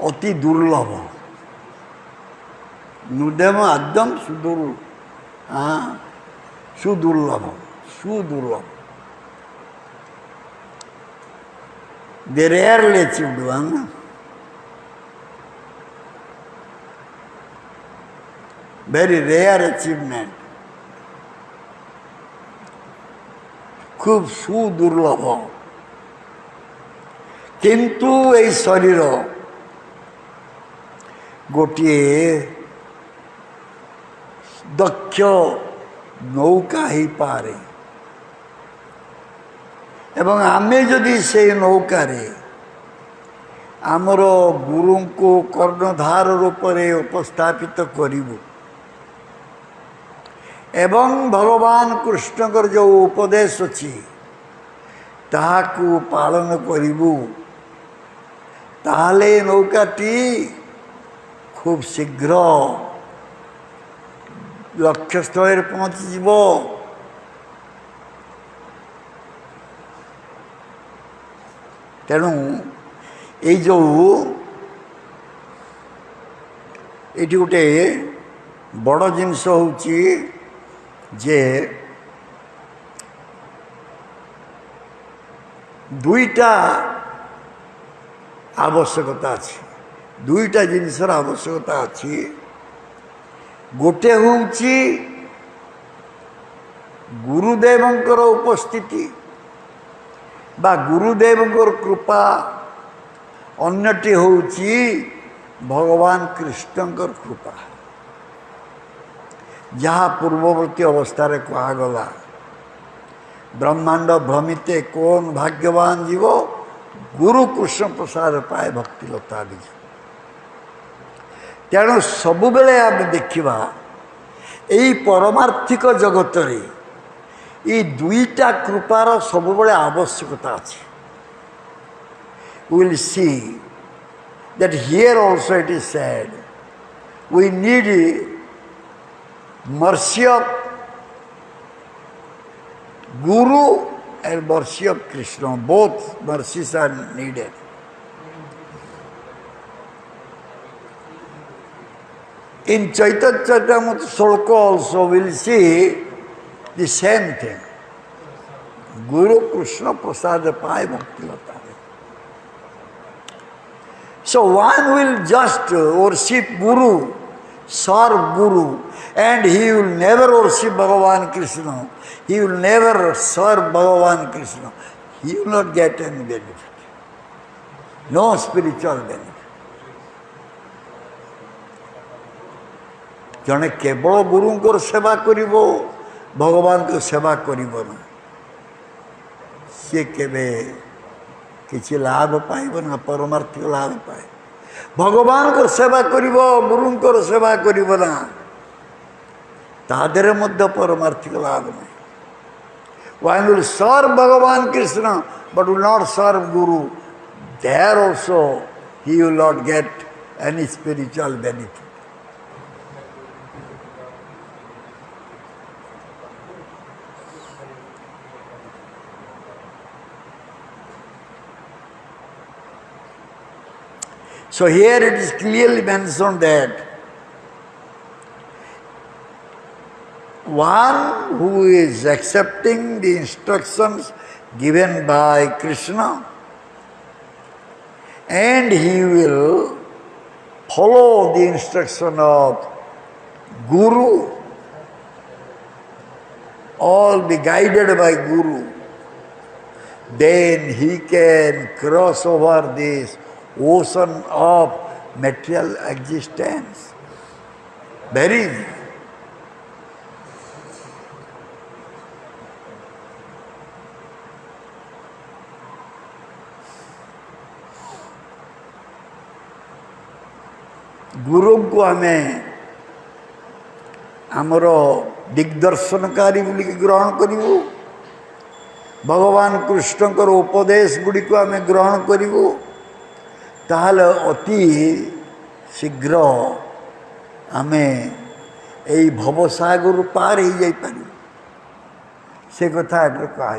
ଅତି ଦୁର୍ଲଭ, ନୁଦେମ Adam ସୁଦୁର୍ଲଭ। They rarely achieved one. Very rare achievement. খুব সুদুর্লভ। কিন্তু এই শরীর ଗୋଟିଏ ଦକ୍ଷ ନୌକା ହେଇପାରେ ଏବଂ ଆମେ ଯଦି ସେଇ ନୌକାରେ ଆମର ଗୁରୁଙ୍କୁ କର୍ଣ୍ଣଧାର ରୂପରେ ଉପସ୍ଥାପିତ କରିବୁ ଏବଂ ଭଗବାନ କୃଷ୍ଣଙ୍କର ଯେଉଁ ଉପଦେଶ ଅଛି ତାହାକୁ ପାଳନ କରିବୁ, ତାହେଲେ ନୌକାଟି খুব শীঘ্র লক্ষ্যস্থଳରେ ପହଞ୍ଚିଯିବ। ତେଣୁ ଏଇ ଯେଉଁ ଏଇଠି ଗୋଟେ ବଡ଼ ଜିନିଷ ହେଉଛି ଯେ ଦୁଇଟା ଆବଶ୍ୟକତା ଅଛି, ଦୁଇଟା ଜିନିଷର ଆବଶ୍ୟକତା ଅଛି। ଗୋଟେ ହେଉଛି ଗୁରୁଦେବଙ୍କର ଉପସ୍ଥିତି ବା ଗୁରୁଦେବଙ୍କର କୃପା, ଅନ୍ୟଟି ହେଉଛି ଭଗବାନ କୃଷ୍ଣଙ୍କର କୃପା, ଯାହା ପୂର୍ବବର୍ତ୍ତୀ ଅବସ୍ଥାରେ କୁହାଗଲା, ବ୍ରହ୍ମାଣ୍ଡ ଭ୍ରମିତେ କୌନ ଭାଗ୍ୟବାନ ଯିବ, ଗୁରୁ କୃଷ୍ଣ ପ୍ରସାଦ ପାଏ ଭକ୍ତିଲତା ବିଜୁ। ତେଣୁ ସବୁବେଳେ ଆମେ ଦେଖିବା ଏଇ ପରମାର୍ଥିକ ଜଗତରେ এই দুইটা কৃপার ସବୁବେଳେ ଆବଶ୍ୟକତା ଅଛି। We will see that here also it is said we need mercy of Guru and mercy of Krishna. Both mercies are needed. In Chaitanya Charitamrita Sloka also we will see the same thing. Guru Krishna Prasada Pai Bhakti Lata. So one will just worship Guru, serve Guru, and he will never worship Bhagavan Krishna. He will never serve Bhagavan Krishna. He will not get any benefit. No spiritual benefit. ଜଣେ କେବଳ ଗୁରୁଙ୍କର ସେବା କରିବ, ଭଗବାନଙ୍କ ସେବା କରିବ ନା, ସିଏ କେବେ କିଛି ଲାଭ ପାଇବ ନା, ପରମାର୍ଥିକ ଲାଭ ପାଏ। ଭଗବାନଙ୍କର ସେବା କରିବ, ଗୁରୁଙ୍କର ସେବା କରିବ ନା, ତା ଦେହରେ ମଧ୍ୟ ପରମାର୍ଥିକ ଲାଭ ନାହିଁ। One will serve Bhagavan Krishna but will not serve Guru. There also he will not get any spiritual benefit. So here it is clearly mentioned that one who is accepting the instructions given by Krishna and he will follow the instruction of Guru, all be guided by Guru, then he can cross over this ocean of material existence very easy. गुरु को आमे आमर दिग्दर्शनकारी बोलिक ग्रहण करूँ भगवान कृष्णकर उपदेश गुड़िक आम ग्रहण करूँ ताहले अति शीघ्र आमे यही भवसागर पार हो जापर से कथा कह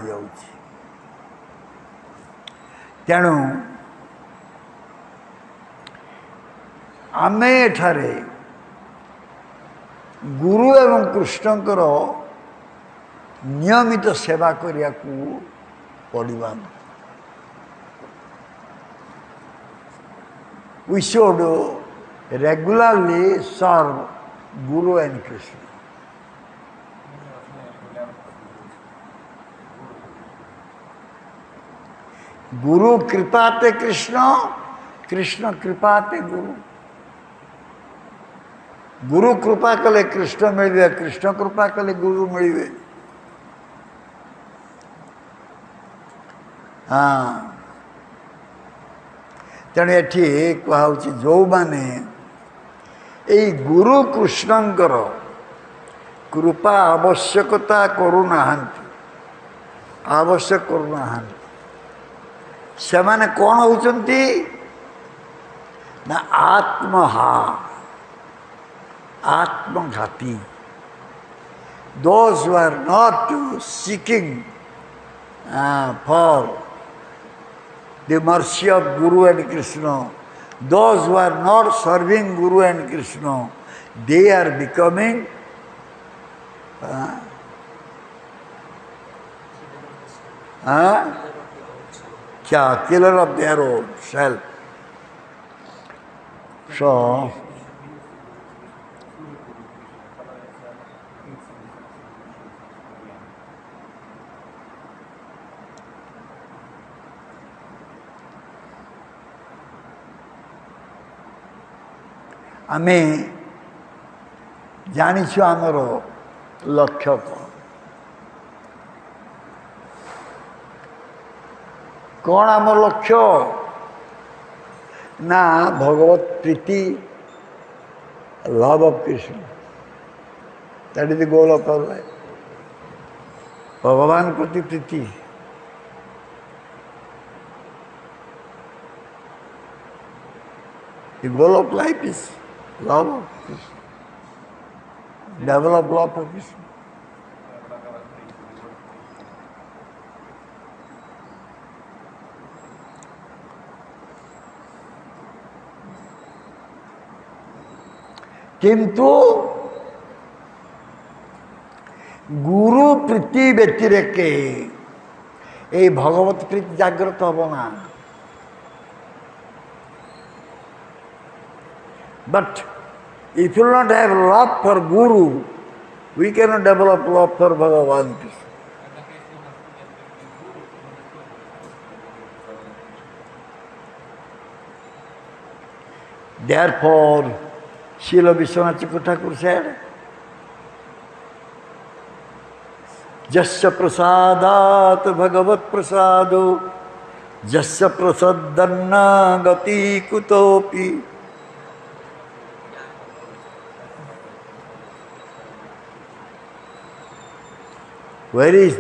तेणु आमे एठारे गुरु एवं कृष्णकर नियमित सेवा करिया को पड़िबा we should regularly serve Guru and Krishna. Guru कृपाते Krishna Krishna कृपाते गुरु गुरु कृपा कले कृष्ण मिले कृष्ण कृपा कले गुरु मिले हाँ तेणु ये कहुची जो माने यही गुरु कृष्णंकर कृपा आवश्यकता करूना आवश्यक करूना से माने कौन होचंती ना आत्मघाती those who are not seeking for the mercy of Guru and Krishna, those who are not serving Guru and Krishna, they are becoming killer of their own self. So, आमे जानिछु आमर लक्ष्य कौन आमर लक्ष्य ना भगवत प्रीति love of Krishna that is the goal of our life भगवान प्रति प्रीति the goal of life is love of Krishna. Develop love for Krishna. किंतु गुरु प्रीति व्यतिरेके ये भगवत प्रीति जागृत होना But if you will not have love for Guru, we cannot develop love for Bhagavan Krishna. Therefore, Srila Vishwanath Thakur said, Jasya prasadat bhagavat prasado, Jasya prasadanna gati kutopi. Where is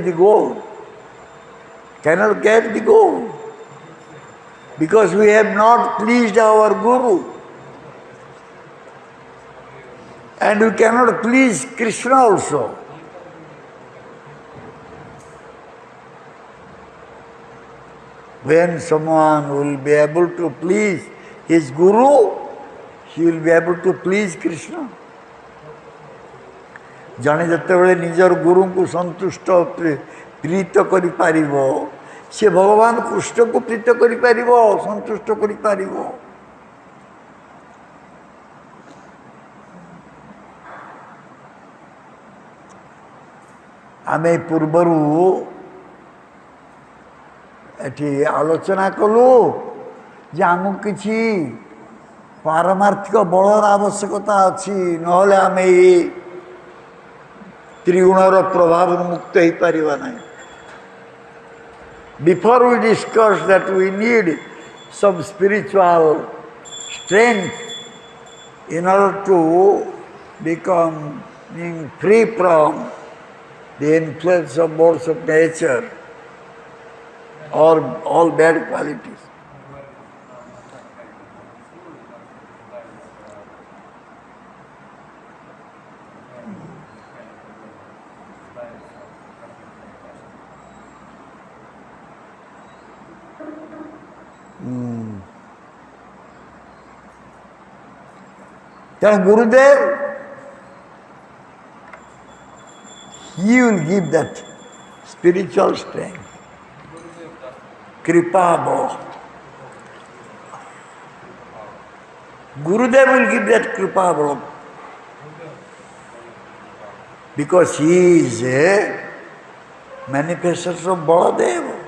the goal? Cannot get the goal because we have not pleased our Guru, and we cannot please Krishna also. When someone will be able to please his Guru, he will be able to please Krishna. जने जिते निजर गुरु को संतुष्ट प्रीत करि पारिबो से भगवान कृष्ण को प्रीत करि पारिबो संतुष्ट करि पारिबो आमे पूर्वरु एठी आलोचना कलु जे आमु किछि पारमार्थिक बलर आवश्यकता अछि नहले आमे त्रिगुणर प्रभाव मुक्त हो पारिबा नहीं. Before we discuss that we need some spiritual strength in order to become being free from the influence of modes of nature or all bad qualities. Then Gurudev, he will give that spiritual strength. Kripa Bhava. Gurudev will give that Kripa Bhava. Because he is a manifestation of Baladeva.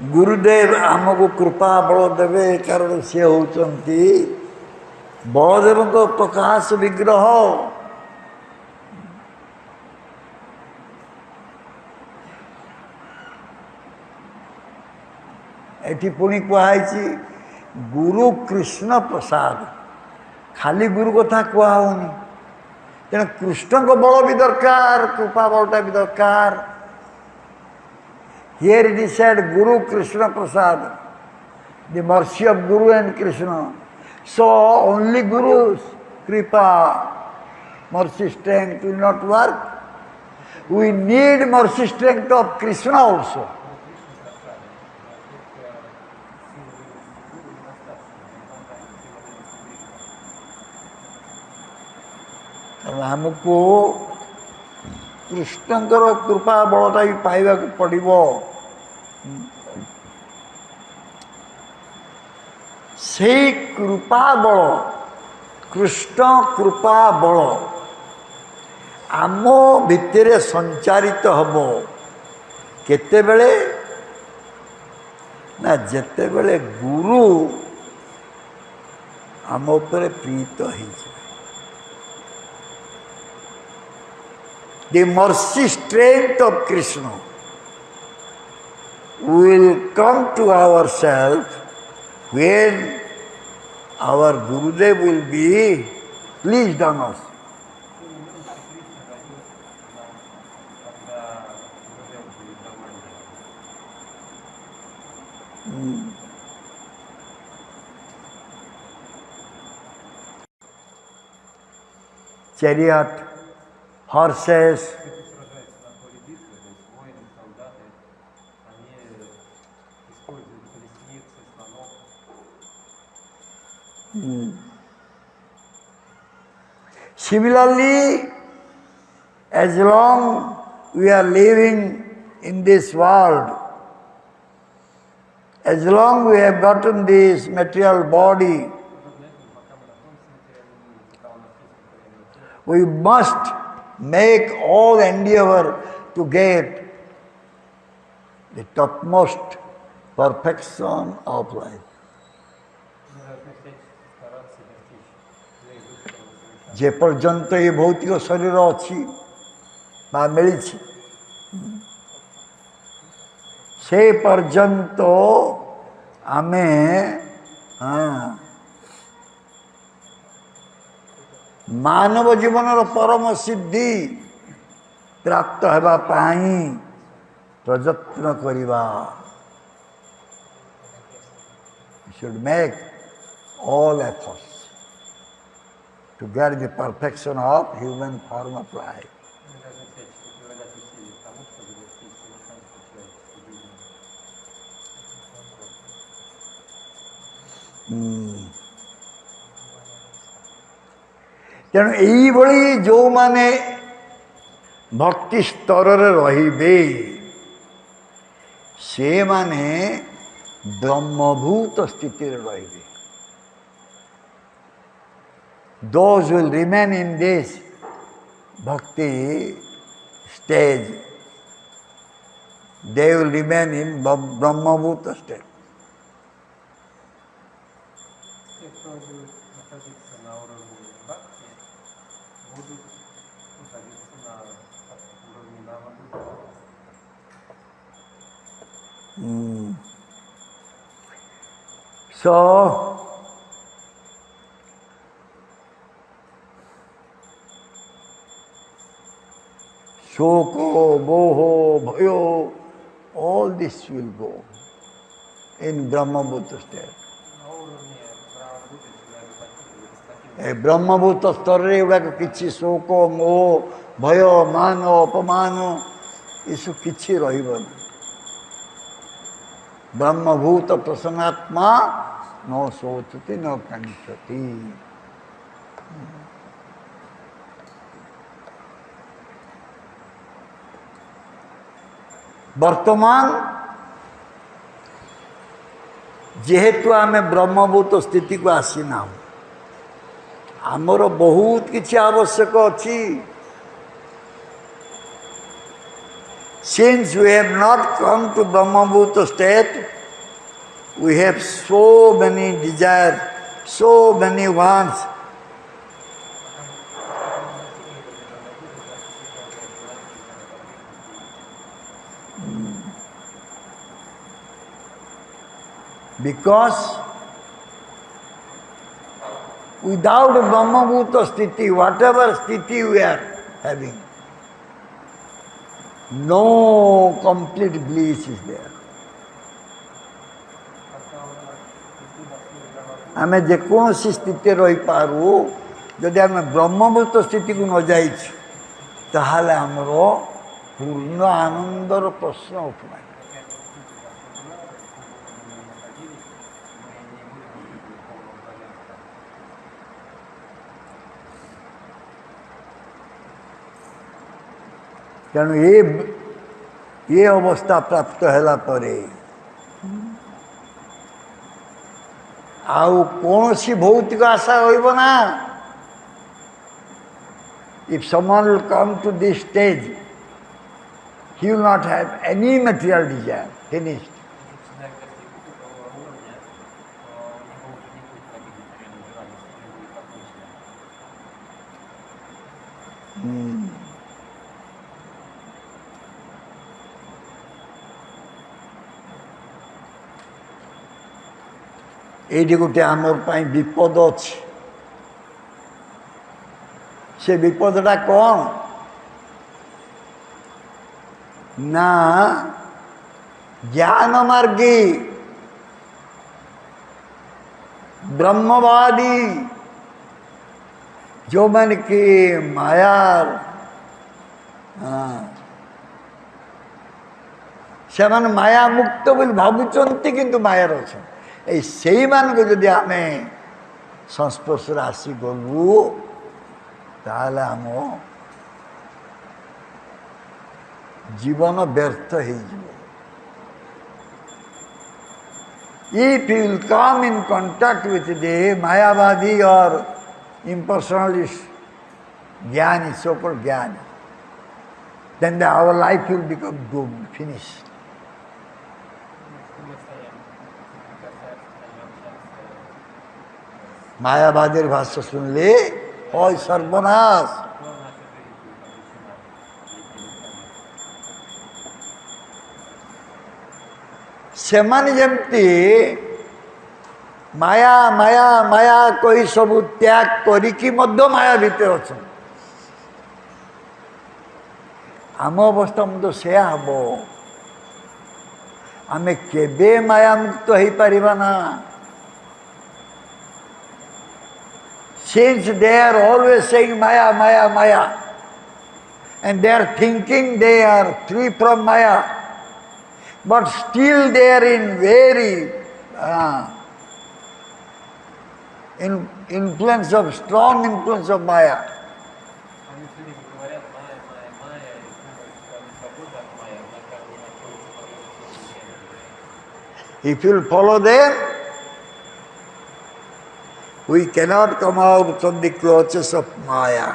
गुरुदेव आमको कृपा बल देवे कारण सी होती बलदेव को प्रकाश विग्रह eighty पुणी कहुई गुरु कृष्ण प्रसाद खाली गुरु कथा कहनी तेना कृष्ण को बल भी दरकार कृपा बलटा भी दरकार Here it is said Guru Krishna Prasad, the mercy of Guru and Krishna. So only Guru's Kripa, mercy strength will not work. We need mercy strength of Krishna also. हमको कृष्णकर कृपा बलटा भी पाइबा पड़ो से कृपा बल कृष्ण कृपा बल आम भितर संचारित हम केतेबेले ना जेतेबेले गुरु आम उपर प्रीत हो the mercy strength of Krishna will come to ourselves when our Gurudev will be pleased on us. Chariot, horses, Similarly, as long we are living in this world, as long we have gotten this material body, we must make all endeavor to get the topmost perfection of life. जे पर्यंत ये भौतिक शरीर अच्छी मिली से पर्यंत आमे मानव जीवन परम सिद्धि प्राप्त होगा प्रयत्न करिबा should make all efforts to get the perfection of human form of life. तेणु यही जो माने भक्ति स्तर रहिबे से माने ब्रह्मभूत स्थिति रहिबे. Those who will remain in this bhakti stage, they will remain in Brahmabhuta state. So, shoko, boho, bhayo, all this will go in Brahmabhuta state. ए ब्रह्मभूत स्तर गुड़ाक कि शोक मोह भय मान अपमान यू कि ब्रह्मभूत प्रसन्नात्मा न शोचति न कांक्षति। वर्तमान जेहेतु आम ब्रह्मभूत स्थिति को आसीना आमर बहुत किसी आवश्यक अच्छी। Since we have not come to Brahmabhuta state, we have so many desires, so many wants. Because without Brahmabhuta sthiti, whatever sthiti we are having, no complete bliss is there. आम जेकोसी स्थिति रही पारू जदि आम ब्रह्मभूत स्थिति को न जाइए ताहले आमर पूर्ण आनंदर प्रश्न उठना। तेणु ये अवस्था प्राप्त हैला परे आउ कौन सी भौतिक आशा होइबो ना। If someone will come to this stage, he will not have any material desire. Finished. ये गोटे आमर विपद अच्छे से विपदटा कौन ना ज्ञान मार्गी ब्रह्मवादी जो मन की मायार से माया मुक्त बोली भावुंट किंतु मायार अच्छा से मान को जदि आम संस्पर्श आसी गलु ताहले आम जीवन व्यर्थ हो। If you will come in contact with the Mayavadi or impersonalist Jnani, so-called Jnani, then our life will become doomed, finished. मायावादी भाष्य सुन ले और सर्वनाश। सेमानी जमती माया माया माया कोई सब त्याग करिकी मध्य माया भीतर अच्छा आम अवस्था मध्य से हम आम केबे माया मुक्त हो पारिबा ना। Since they are always saying Maya, Maya, Maya, and they are thinking they are free from Maya, but still they are in very influence of, strong influence of Maya. If you follow them, we cannot come out from the clutches of Maya.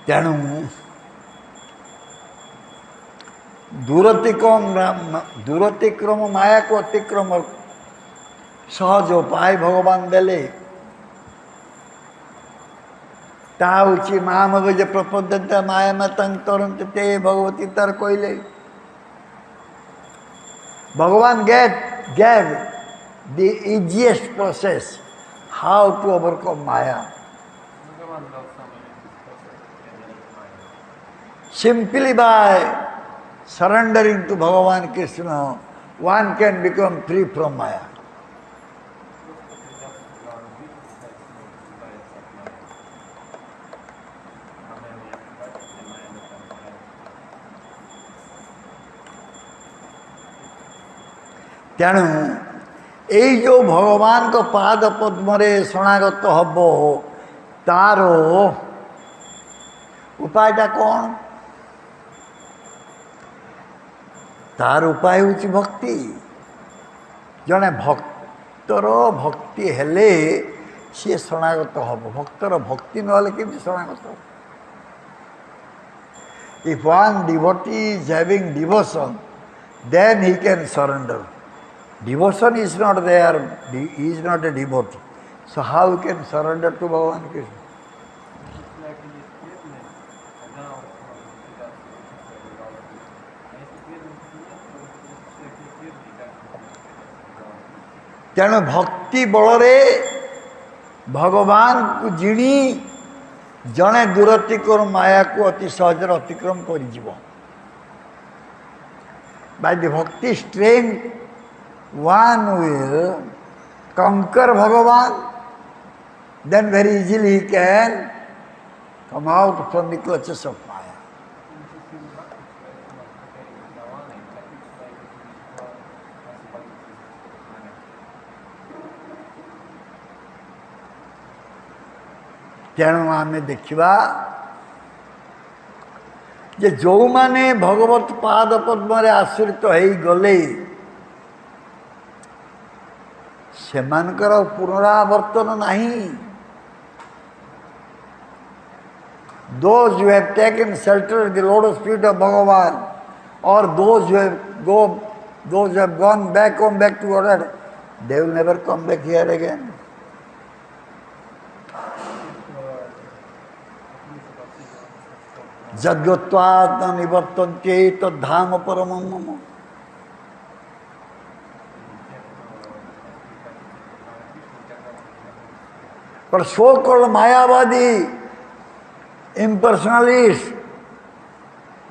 तेणु दूरतिक्रम माया को अतिक्रम सहज उपाय भगवान देले ताउची मामगज प्रपद्यता माया मतंग तरंत ते भगवती तर कोइले भगवान gave the easiest process how to overcome Maya. Simply by surrendering to Bhagavan Krishna, one can become free from Maya. तेणु এই जो भगवान को पाद पद्मरे शरणागत हब तार उपायटा कौन तार उपाय हूँ भक्ति जड़े भक्तर भक्ति हेले सी शरणागत हम भक्तर भक्ति ना केमती शरणागत if one devotee is having devotion then he can surrender. Devotion is not there, he is not a devotee. So how he can surrender to Bhagavan Krishna? तेणु भक्ति बलरे भगवान को जिणी जड़े दूरतिक्रम माया को अति सहज अतिक्रम कर by the bhakti strength one will conquer Bhagavan, then very easily he can come out from the clutches of Maya. तेणु आम देखा जे जो माने भगवत पाद पद्म आश्रित हो गले सेमानकर पुनरावर्तन नहीं. Those who have taken shelter in the lotus feet of Bhagavan, or those who have gone back to Godhead, they will never come back here again. जद्गत्वात् न निवर्तन्ते तद्धाम परमं मम. But so-called Mayavadi, impersonalists,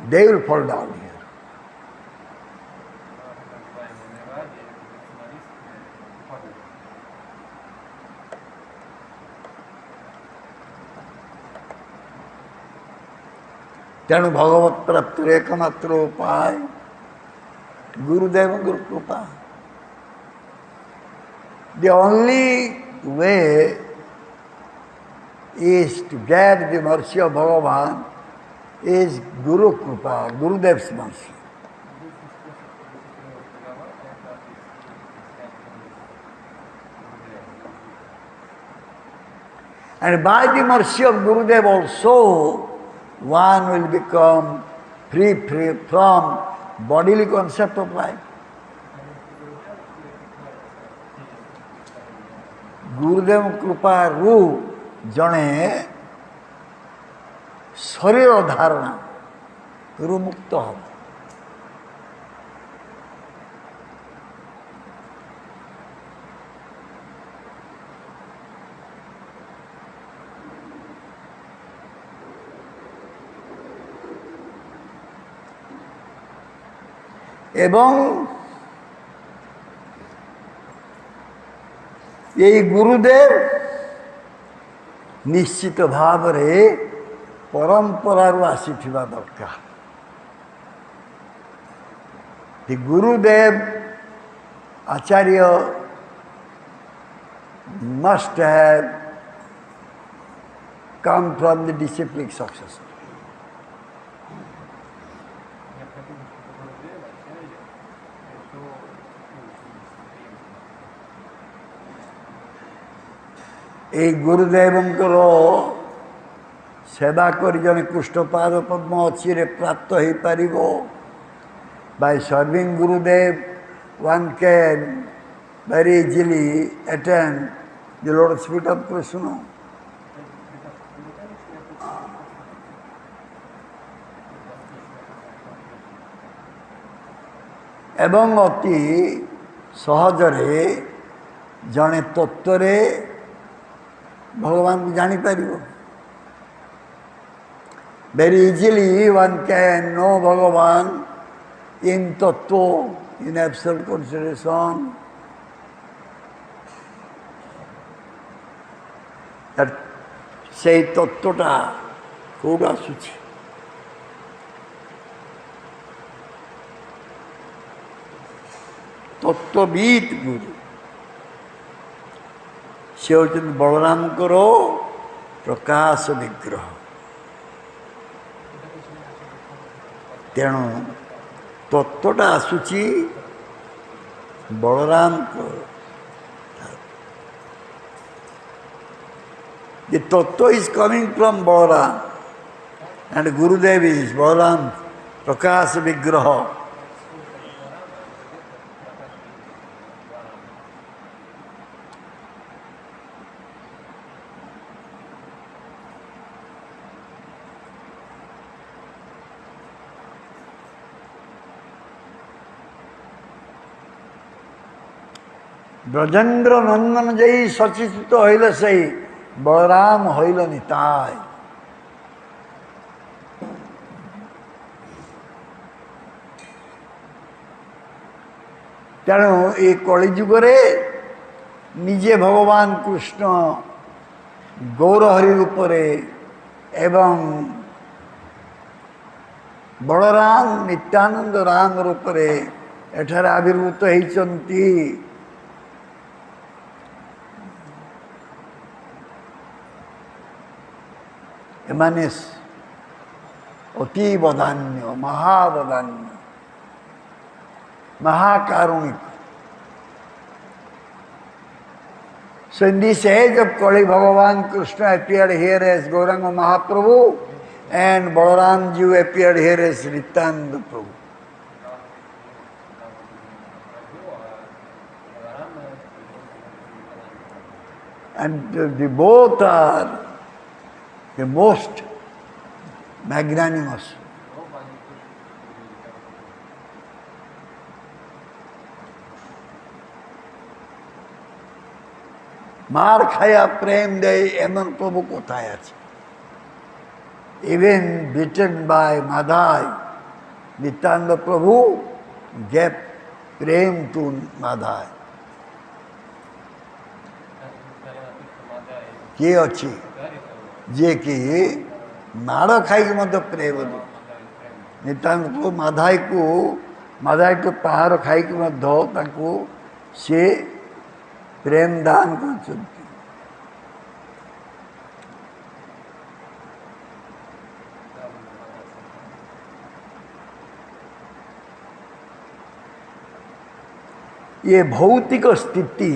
they will fall down here. तेणु भगवत प्राप्तिर एकमात्र उपाय गुरुदेव गुरु कृपा. The only way is to get the mercy of Bhagavan is Guru Kripa, Gurudev's mercy. And by the mercy of Gurudev also, one will become free from bodily concept of life. गुरुदेव कृपा रू जड़े शरीर धारणा रु मुक्त हम. एवं ये गुरुदेव निश्चित भाव रे परंपरा आसी दरकार. The Gurudev Acharya must have come from the disciplic successor. এই গুরুদেবଙ୍କର सेवा कर जड़े कृष्णपाद पद्म अच्छी प्राप्त हो पार. By serving Gurudev one can very easily attain the lotus feet of Krishna. ଏବଂ ଅତି ସହଜରେ ଜଣେ ତତ୍ତ୍ୱରେ ଭଗବାନଙ୍କୁ ଜାଣିପାରିବ. Very easily one can know Bhagavan in tattva, in absolute consideration. ସେଇ ତତ୍ତ୍ୱଟା କୋଉଠୁ ଆସୁଛି? ତତ୍ତ୍ୱବିତ୍ ଗୁରୁ ସେ ହେଉଛନ୍ତି ବଳରାମଙ୍କର ପ୍ରକାଶ ବିଗ୍ରହ. ତେଣୁ ତତ୍ତ୍ୱଟା ଆସୁଛି ବଳରାମଙ୍କ. The tattva is coming from Balaram and Gurudev is Balaram Prakasa Vigraha. Brajendra নন্দন যেই সচিত হইল সেই বলরাম হইল নিতাই. তেণু এই কলিযুগরে নিজে ভগবান কৃষ্ণ গৌরহরি রূপরে এবং বলরাম নিত্ୟାନନ୍ଦ ରାମ ରୂପରେ ଏଠାରେ ଆବିର୍ଭୂତ ହେଇଛନ୍ତି. ଏମାନେ ଅତୀବ ଧାନ୍ୟ, ମହାବଦାନ୍ୟ, ମହାକାରୁଣିକ. So in this age of Kali, Bhagavan Krishna appeared here as Gauranga Mahaprabhu and Balaramji appeared here as Nityananda Prabhu. And the both are the most magnanimous. মার খায়া প্রেম দেয় এমন প্রভু কোথায় আছে? Even beaten by Madhai, Nityananda Prabhu gave prem to Madhai. କିଏ ଅଛି ଯିଏକି ମାଡ଼ ଖାଇକି ମଧ୍ୟ ପ୍ରେମ ଦିଏ? ନିତ୍ୟାନନ୍ଦ ପ୍ରଭୁ ମାଧାଇକୁ ପାହାର ଖାଇକି ମଧ୍ୟ ତାଙ୍କୁ ସେ ପ୍ରେମ ଦାନ କରିଛନ୍ତି. ये भौतिक स्थिति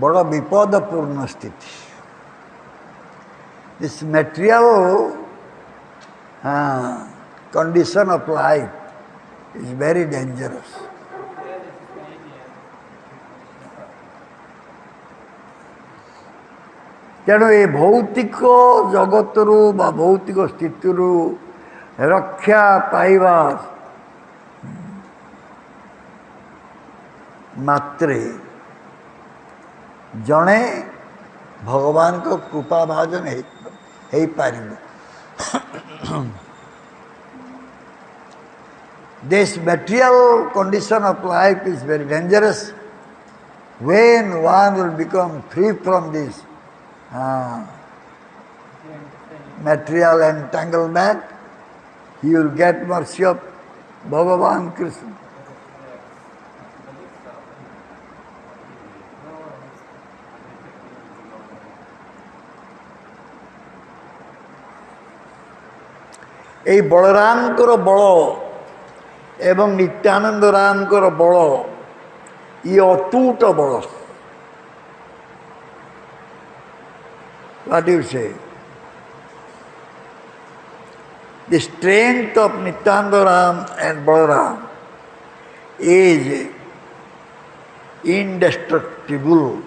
बड़ा विपदपूर्ण स्थिति. This material condition of life is very dangerous. ତେଣୁ ଏ ଭୌତିକ ଜଗତରୁ ବା ଭୌତିକ ସ୍ଥିତିରୁ ରକ୍ଷା ପାଇବା ମାତ୍ରେ ଜଣେ ଭଗବାନଙ୍କ କୃପା ଭାଜନ ହେଇପାରିବ. This material condition of life is very dangerous. When one will become free from this material entanglement, he will get mercy of Bhagavan Krishna. এই বলরামଙ୍କର ବଳ ଏବଂ ନିତ୍ୟାନନ୍ଦ ରାମଙ୍କର ବଳ ଇଏ ଅତୁଟ ବଳ. What do you say? The strength of Nityananda Ram and Balaram is indestructible.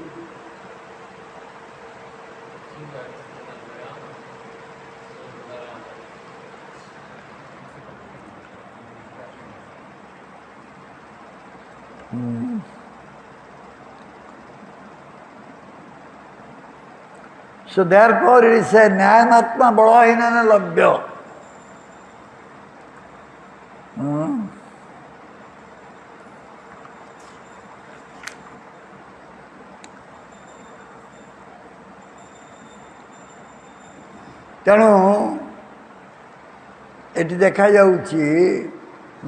So therefore it is a Nyayamatma Badahinana Labhya. ତେଣୁ ଏଠି ଦେଖାଯାଉଛି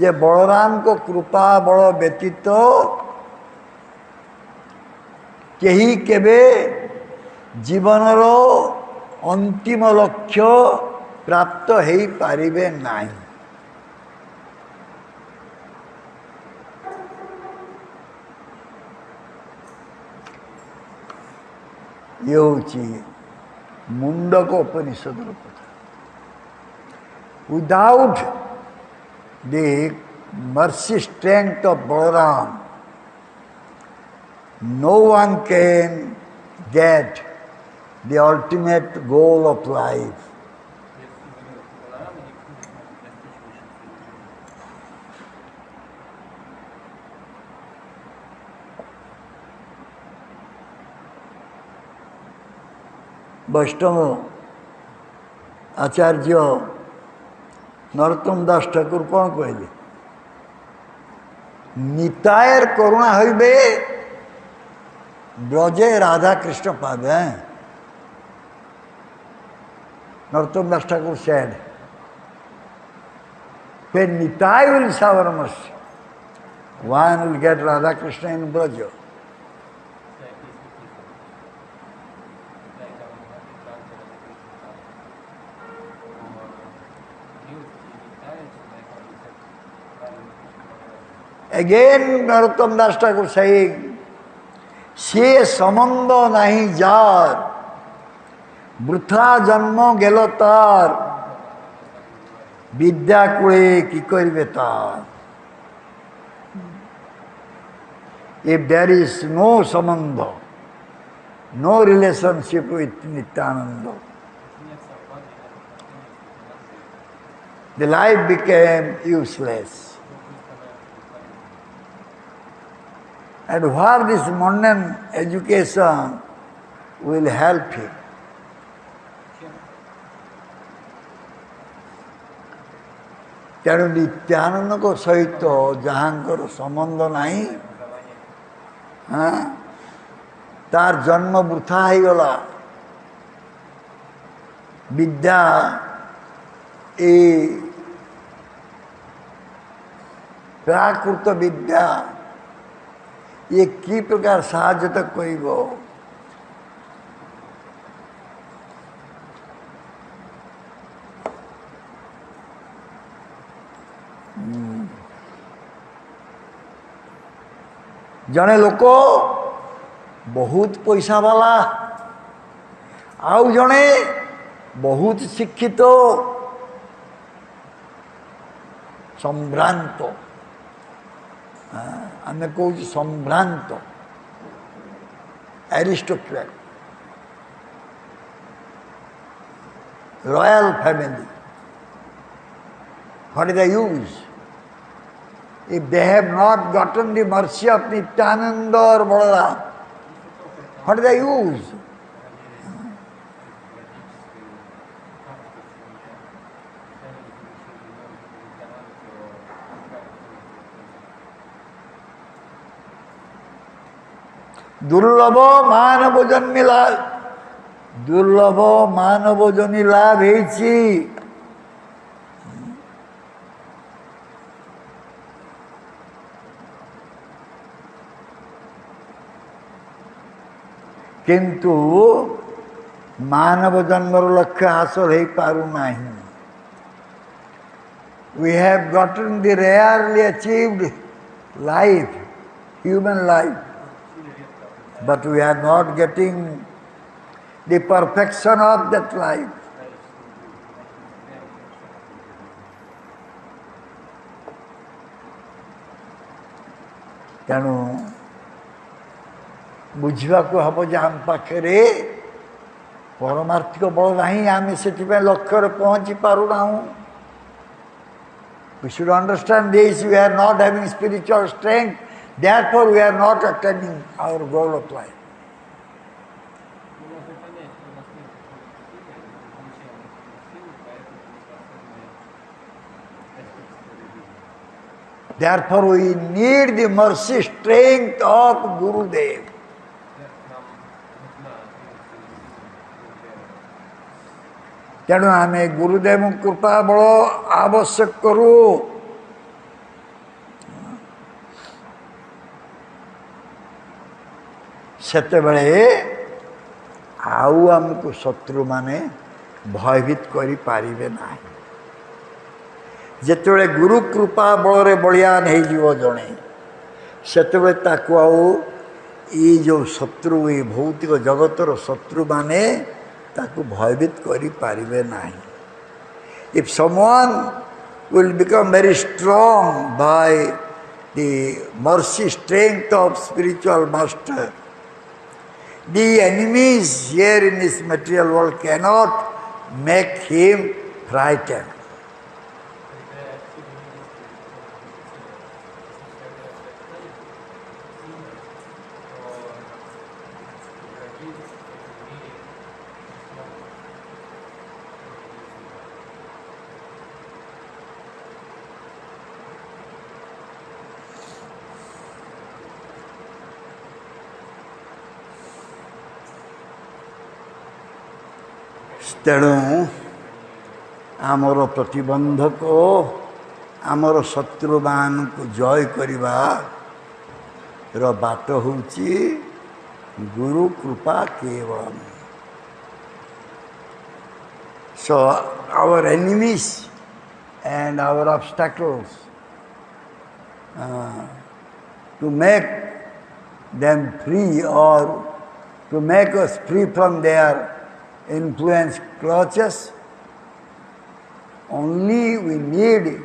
ଯେ ବଳରାମଙ୍କ କୃପା ବଳ ବ୍ୟତୀତ କେହି କେବେ ଜୀବନର ଅନ୍ତିମ ଲକ୍ଷ୍ୟ ପ୍ରାପ୍ତ ହେଇପାରିବେ ନାହିଁ। ଇଏ ହେଉଛି ମୁଣ୍ଡକ ଉପନିଷଦର କଥା। Without the mercy strength of Balaram, no one can get the ultimate goal of life. ବୈଷ୍ଣବ ଆଚାର୍ଯ୍ୟ ନରୋତ୍ତମ ଦାସ ଠାକୁର କ'ଣ କହିଲେ? ନିତାୟର କରୁଣା ହଇବେ ବ୍ରଜେ Radhakrishna ପାବେ। Narottam Das Thakur said, when Nitai will shower mercy, one will get Radha Krishna in Braja. Again Narottam Das Thakur saying, se samanda nahi jar, বৃথা জন্ম গেল তার, বিদ্যা করে কি করবে তার। If there is no sambandha, no relationship with Nityananda, the life became useless. And where this modern education will help him? ତେଣୁ ନିତ୍ୟାନନ୍ଦଙ୍କ ସହିତ ଯାହାଙ୍କର ସମ୍ବନ୍ଧ ନାହିଁ, ତାର ଜନ୍ମ ବୃଥା ହେଇଗଲା। ବିଦ୍ୟା ଏ ପ୍ରାକୃତ ବିଦ୍ୟା ଇଏ କି ପ୍ରକାର ସାହାଯ୍ୟ ତ କହିବ। ଜଣେ ଲୋକ ବହୁତ ପଇସା ବାଲା, ଆଉ ଜଣେ ବହୁତ ଶିକ୍ଷିତ, ସମ୍ଭ୍ରାନ୍ତ। ଆମେ କହୁଛୁ ସମ୍ଭ୍ରାନ୍ତ, ଆରିଷ୍ଟୋକ୍ରାଟ, royal family. What is the use? If they have not gotten the mercy of Nityananda or Balaram, what is the use? দুর্লভ মানব জন্মে লাভ, দুর্লভ মানব জন্মে লাভ হয়েছি। কিন্তু ମାନବ ଜନ୍ମର ଲକ୍ଷ୍ୟ ହାସଲ ହେଇପାରୁନାହିଁ। We have gotten the rarely achieved life, human life, but we are not getting the perfection of that life. ତେଣୁ ବୁଝିବାକୁ ହେବ ଯେ ଆମ ପାଖରେ ପରମାର୍ଥିକ ବଳ ନାହିଁ, ଆମେ ସେଥିପାଇଁ ଲକ୍ଷ୍ୟରେ ପହଞ୍ଚି ପାରୁନାହୁଁ। We should understand this. We are not having spiritual strength, therefore we are not attaining our goal of life. Therefore we need the mercy strength of Gurudev. ତେଣୁ ଆମେ ଗୁରୁଦେବ କୃପା ବଳ ଆବଶ୍ୟକ କରୁ। ସେତେବେଳେ ଆଉ ଆମକୁ ଶତ୍ରୁମାନେ ଭୟଭୀତ କରିପାରିବେ ନାହିଁ। ଯେତେବେଳେ ଗୁରୁ କୃପା ବଳରେ ବଳିୟାନ ହେଇଯିବ ଜଣେ, ସେତେବେଳେ ତାକୁ ଆଉ ଏଇ ଯେଉଁ ଶତ୍ରୁ, ଏଇ ଭୌତିକ ଜଗତର ଶତ୍ରୁମାନେ ତାକୁ ଭୟଭୀତ କରିପାରିବେ ନାହିଁ। If someone will become very strong by the mercy strength of spiritual master, the enemies here in this material world cannot make him frightened. ତେଣୁ ଆମର ପ୍ରତିବନ୍ଧକ, ଆମର ଶତ୍ରୁମାନଙ୍କୁ ଜୟ କରିବାର ବାଟ ହେଉଛି ଗୁରୁ କୃପା କେବଳ। So our enemies and our obstacles, to make them free or to make us free from their influence clutches, only we need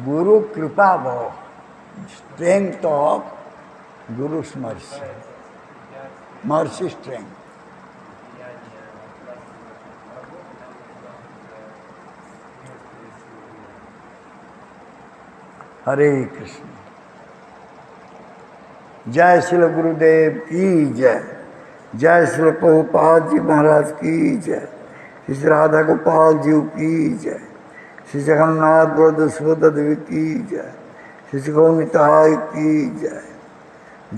Guru Kripa Bhava, strength of Guru's mercy, mercy strength. Hare Krishna. Jai Srila Gurudev ki jai. जय श्री प्रभुपाद जी महाराज की जय, श्री राधा गोपाल जी की जय, श्री जगन्नाथ बलदेव सुभद्रा देवी की जय, श्री गौनिताय की जय,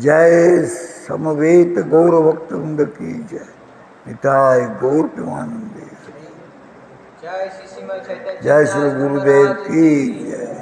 जय समवेत गौर भक्त वृंद की जय, निताय गौर प्रेमानंद, जय श्री गुरुदेव की जय।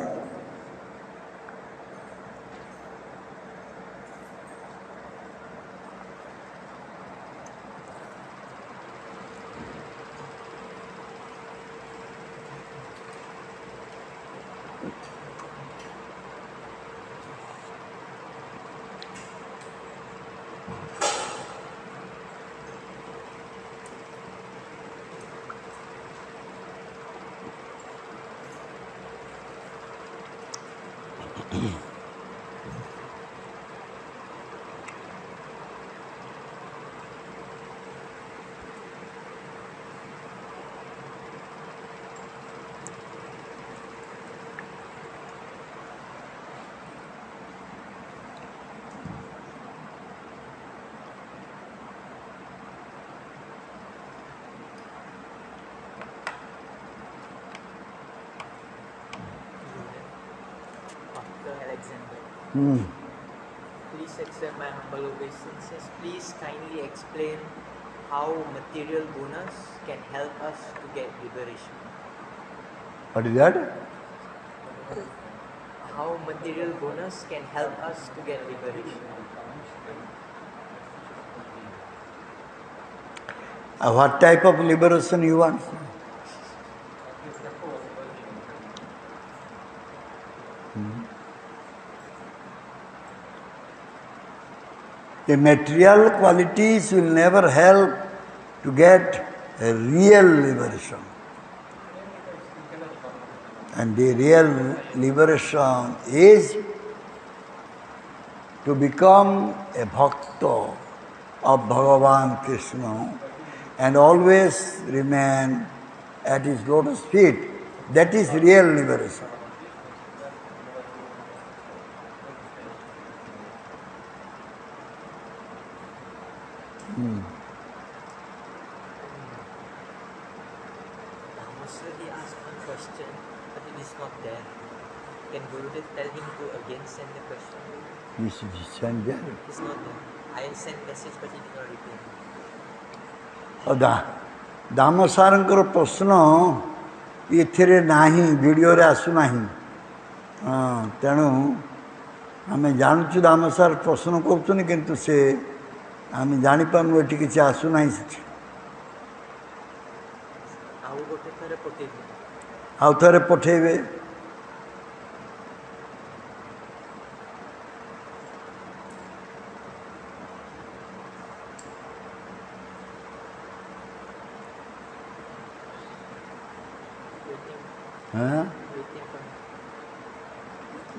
Please accept my humble obeisances. Please kindly explain how material bonus can help us to get liberation. What is that? How material bonus can help us to get liberation. What type of liberation you want? The material qualities will never help to get a real liberation. And the real liberation is to become a bhakta of Bhagavan Krishna and always remain at his lotus feet. That is real liberation. So he asked one question, but it is not there. Can Gurudev tell him to again send the question? He should send there. It's not there. I sent message, but he did not reply. ଦାମ ସାରଙ୍କର ପ୍ରଶ୍ନ ଏଥିରେ ନାହିଁ, ଭିଡ଼ିଓରେ ଆସୁନାହିଁ। ତେଣୁ ଆମେ ଜାଣୁଛୁ ଦାମ ସାର ପ୍ରଶ୍ନ କରୁଛନ୍ତି, କିନ୍ତୁ ସେ ଆମେ ଜାଣିପାରୁନୁ ଏଠି କିଛି ଆସୁନାହିଁ ସେଠି। ଆଉ ଥରେ ପଠେଇବେ।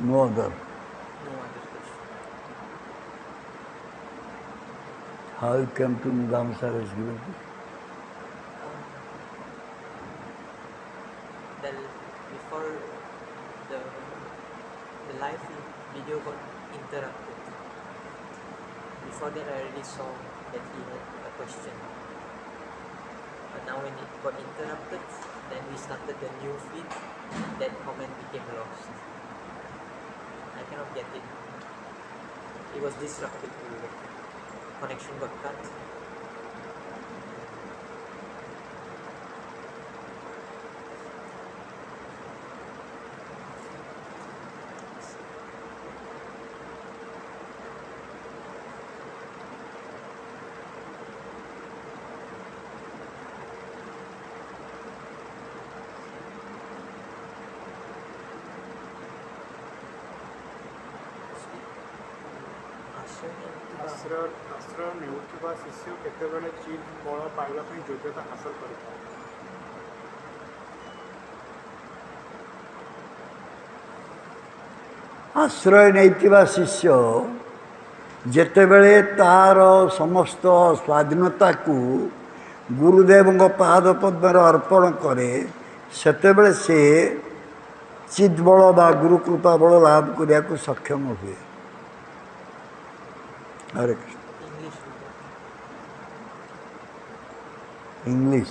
No other. How you came to know Dhamma Sar is given to? Before the live video got interrupted. Before that, I already saw that he had a question. But now when it got interrupted, then we started the new feed. That comment became lost. I cannot get it. It was disrupted. Connection got cut. ଆଶ୍ରୟ ନେଉଥିବା ଶିଶୁ କେତେବେଳେ ଚିତ୍ ବଳ ପାଇବା ପାଇଁ ଯୋଗ୍ୟତା ହାସଲ କରିଥାଏ? ଆଶ୍ରୟ ନେଇଥିବା ଶିଷ୍ୟ ଯେତେବେଳେ ତାର ସମସ୍ତ ସ୍ୱାଧୀନତାକୁ ଗୁରୁଦେବଙ୍କ ପାଦ ପଦ୍ମରେ ଅର୍ପଣ କରେ, ସେତେବେଳେ ସେ ଚିତ୍ ବଳ ବା ଗୁରୁକୃପା ବଳ ଲାଭ କରିବାକୁ ସକ୍ଷମ ହୁଏ। Hare Krishna. English.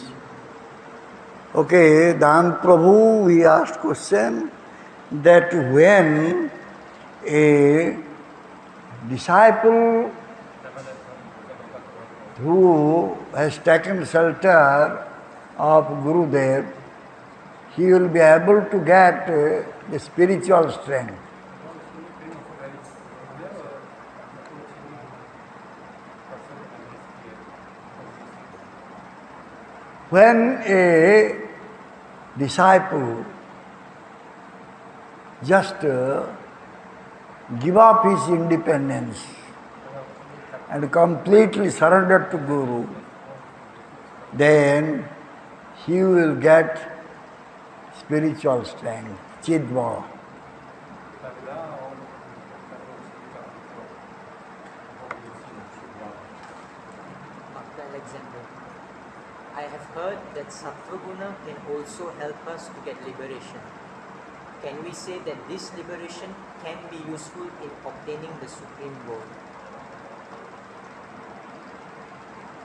Okay, Dan Prabhu, we asked question that when a disciple who has taken shelter of Gurudev, he will be able to get the spiritual strength. When a disciple just give up his independence and completely surrender to Guru, then he will get spiritual strength, Chidbala. I have heard that Sattva-guna can also help us to get liberation. Can we say that this liberation can be useful in obtaining the supreme goal?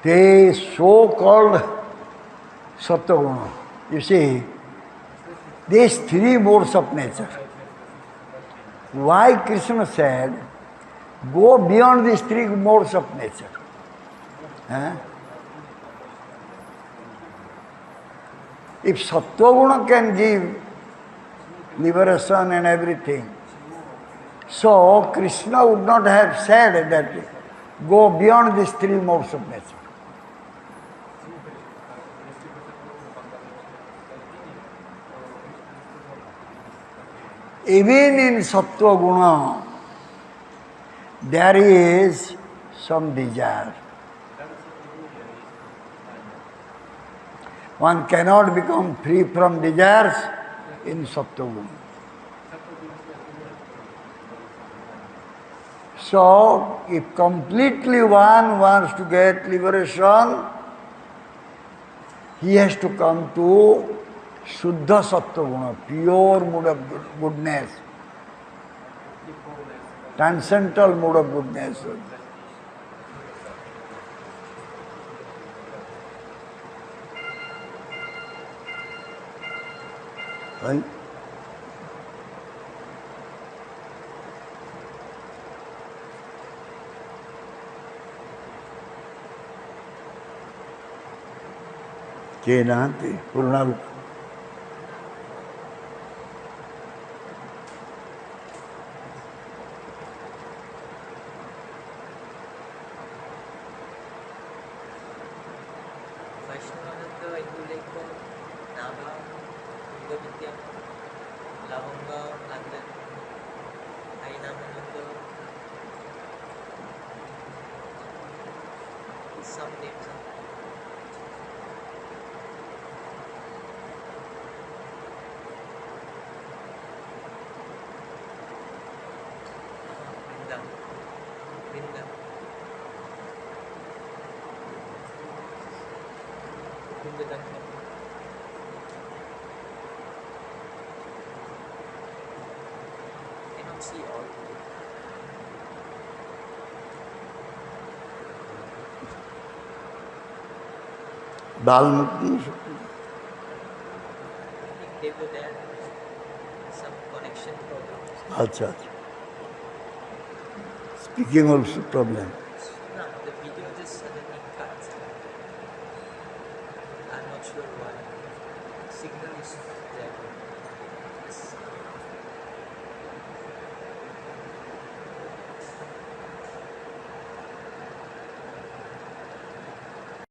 The so-called Sattva-guna, you see, these three modes of nature. Why Krishna said, go beyond these three modes of nature? If Sattva-guna can give liberation and everything, so Krishna would not have said that go beyond these three modes of nature. Even in Sattva-guna, there is some desire. One cannot become free from desires in Sattva-guna. So, if completely one wants to get liberation, he has to come to Shuddha Sattva Guna, pure mood of goodness, transcendental mood of goodness. Right? के नाते पूर्णा Vaishnavananda, Indulekha, Naga, Yogavidya, Lavanga, London, Ainamananda, some names are Vrinda, Vrinda, Vrindadanka. Cannot see all. Valmiki I think they were there, some connection problems. अच्छा अच्छा speaking also problem No, the video just suddenly cuts. I'm not sure why. Signal is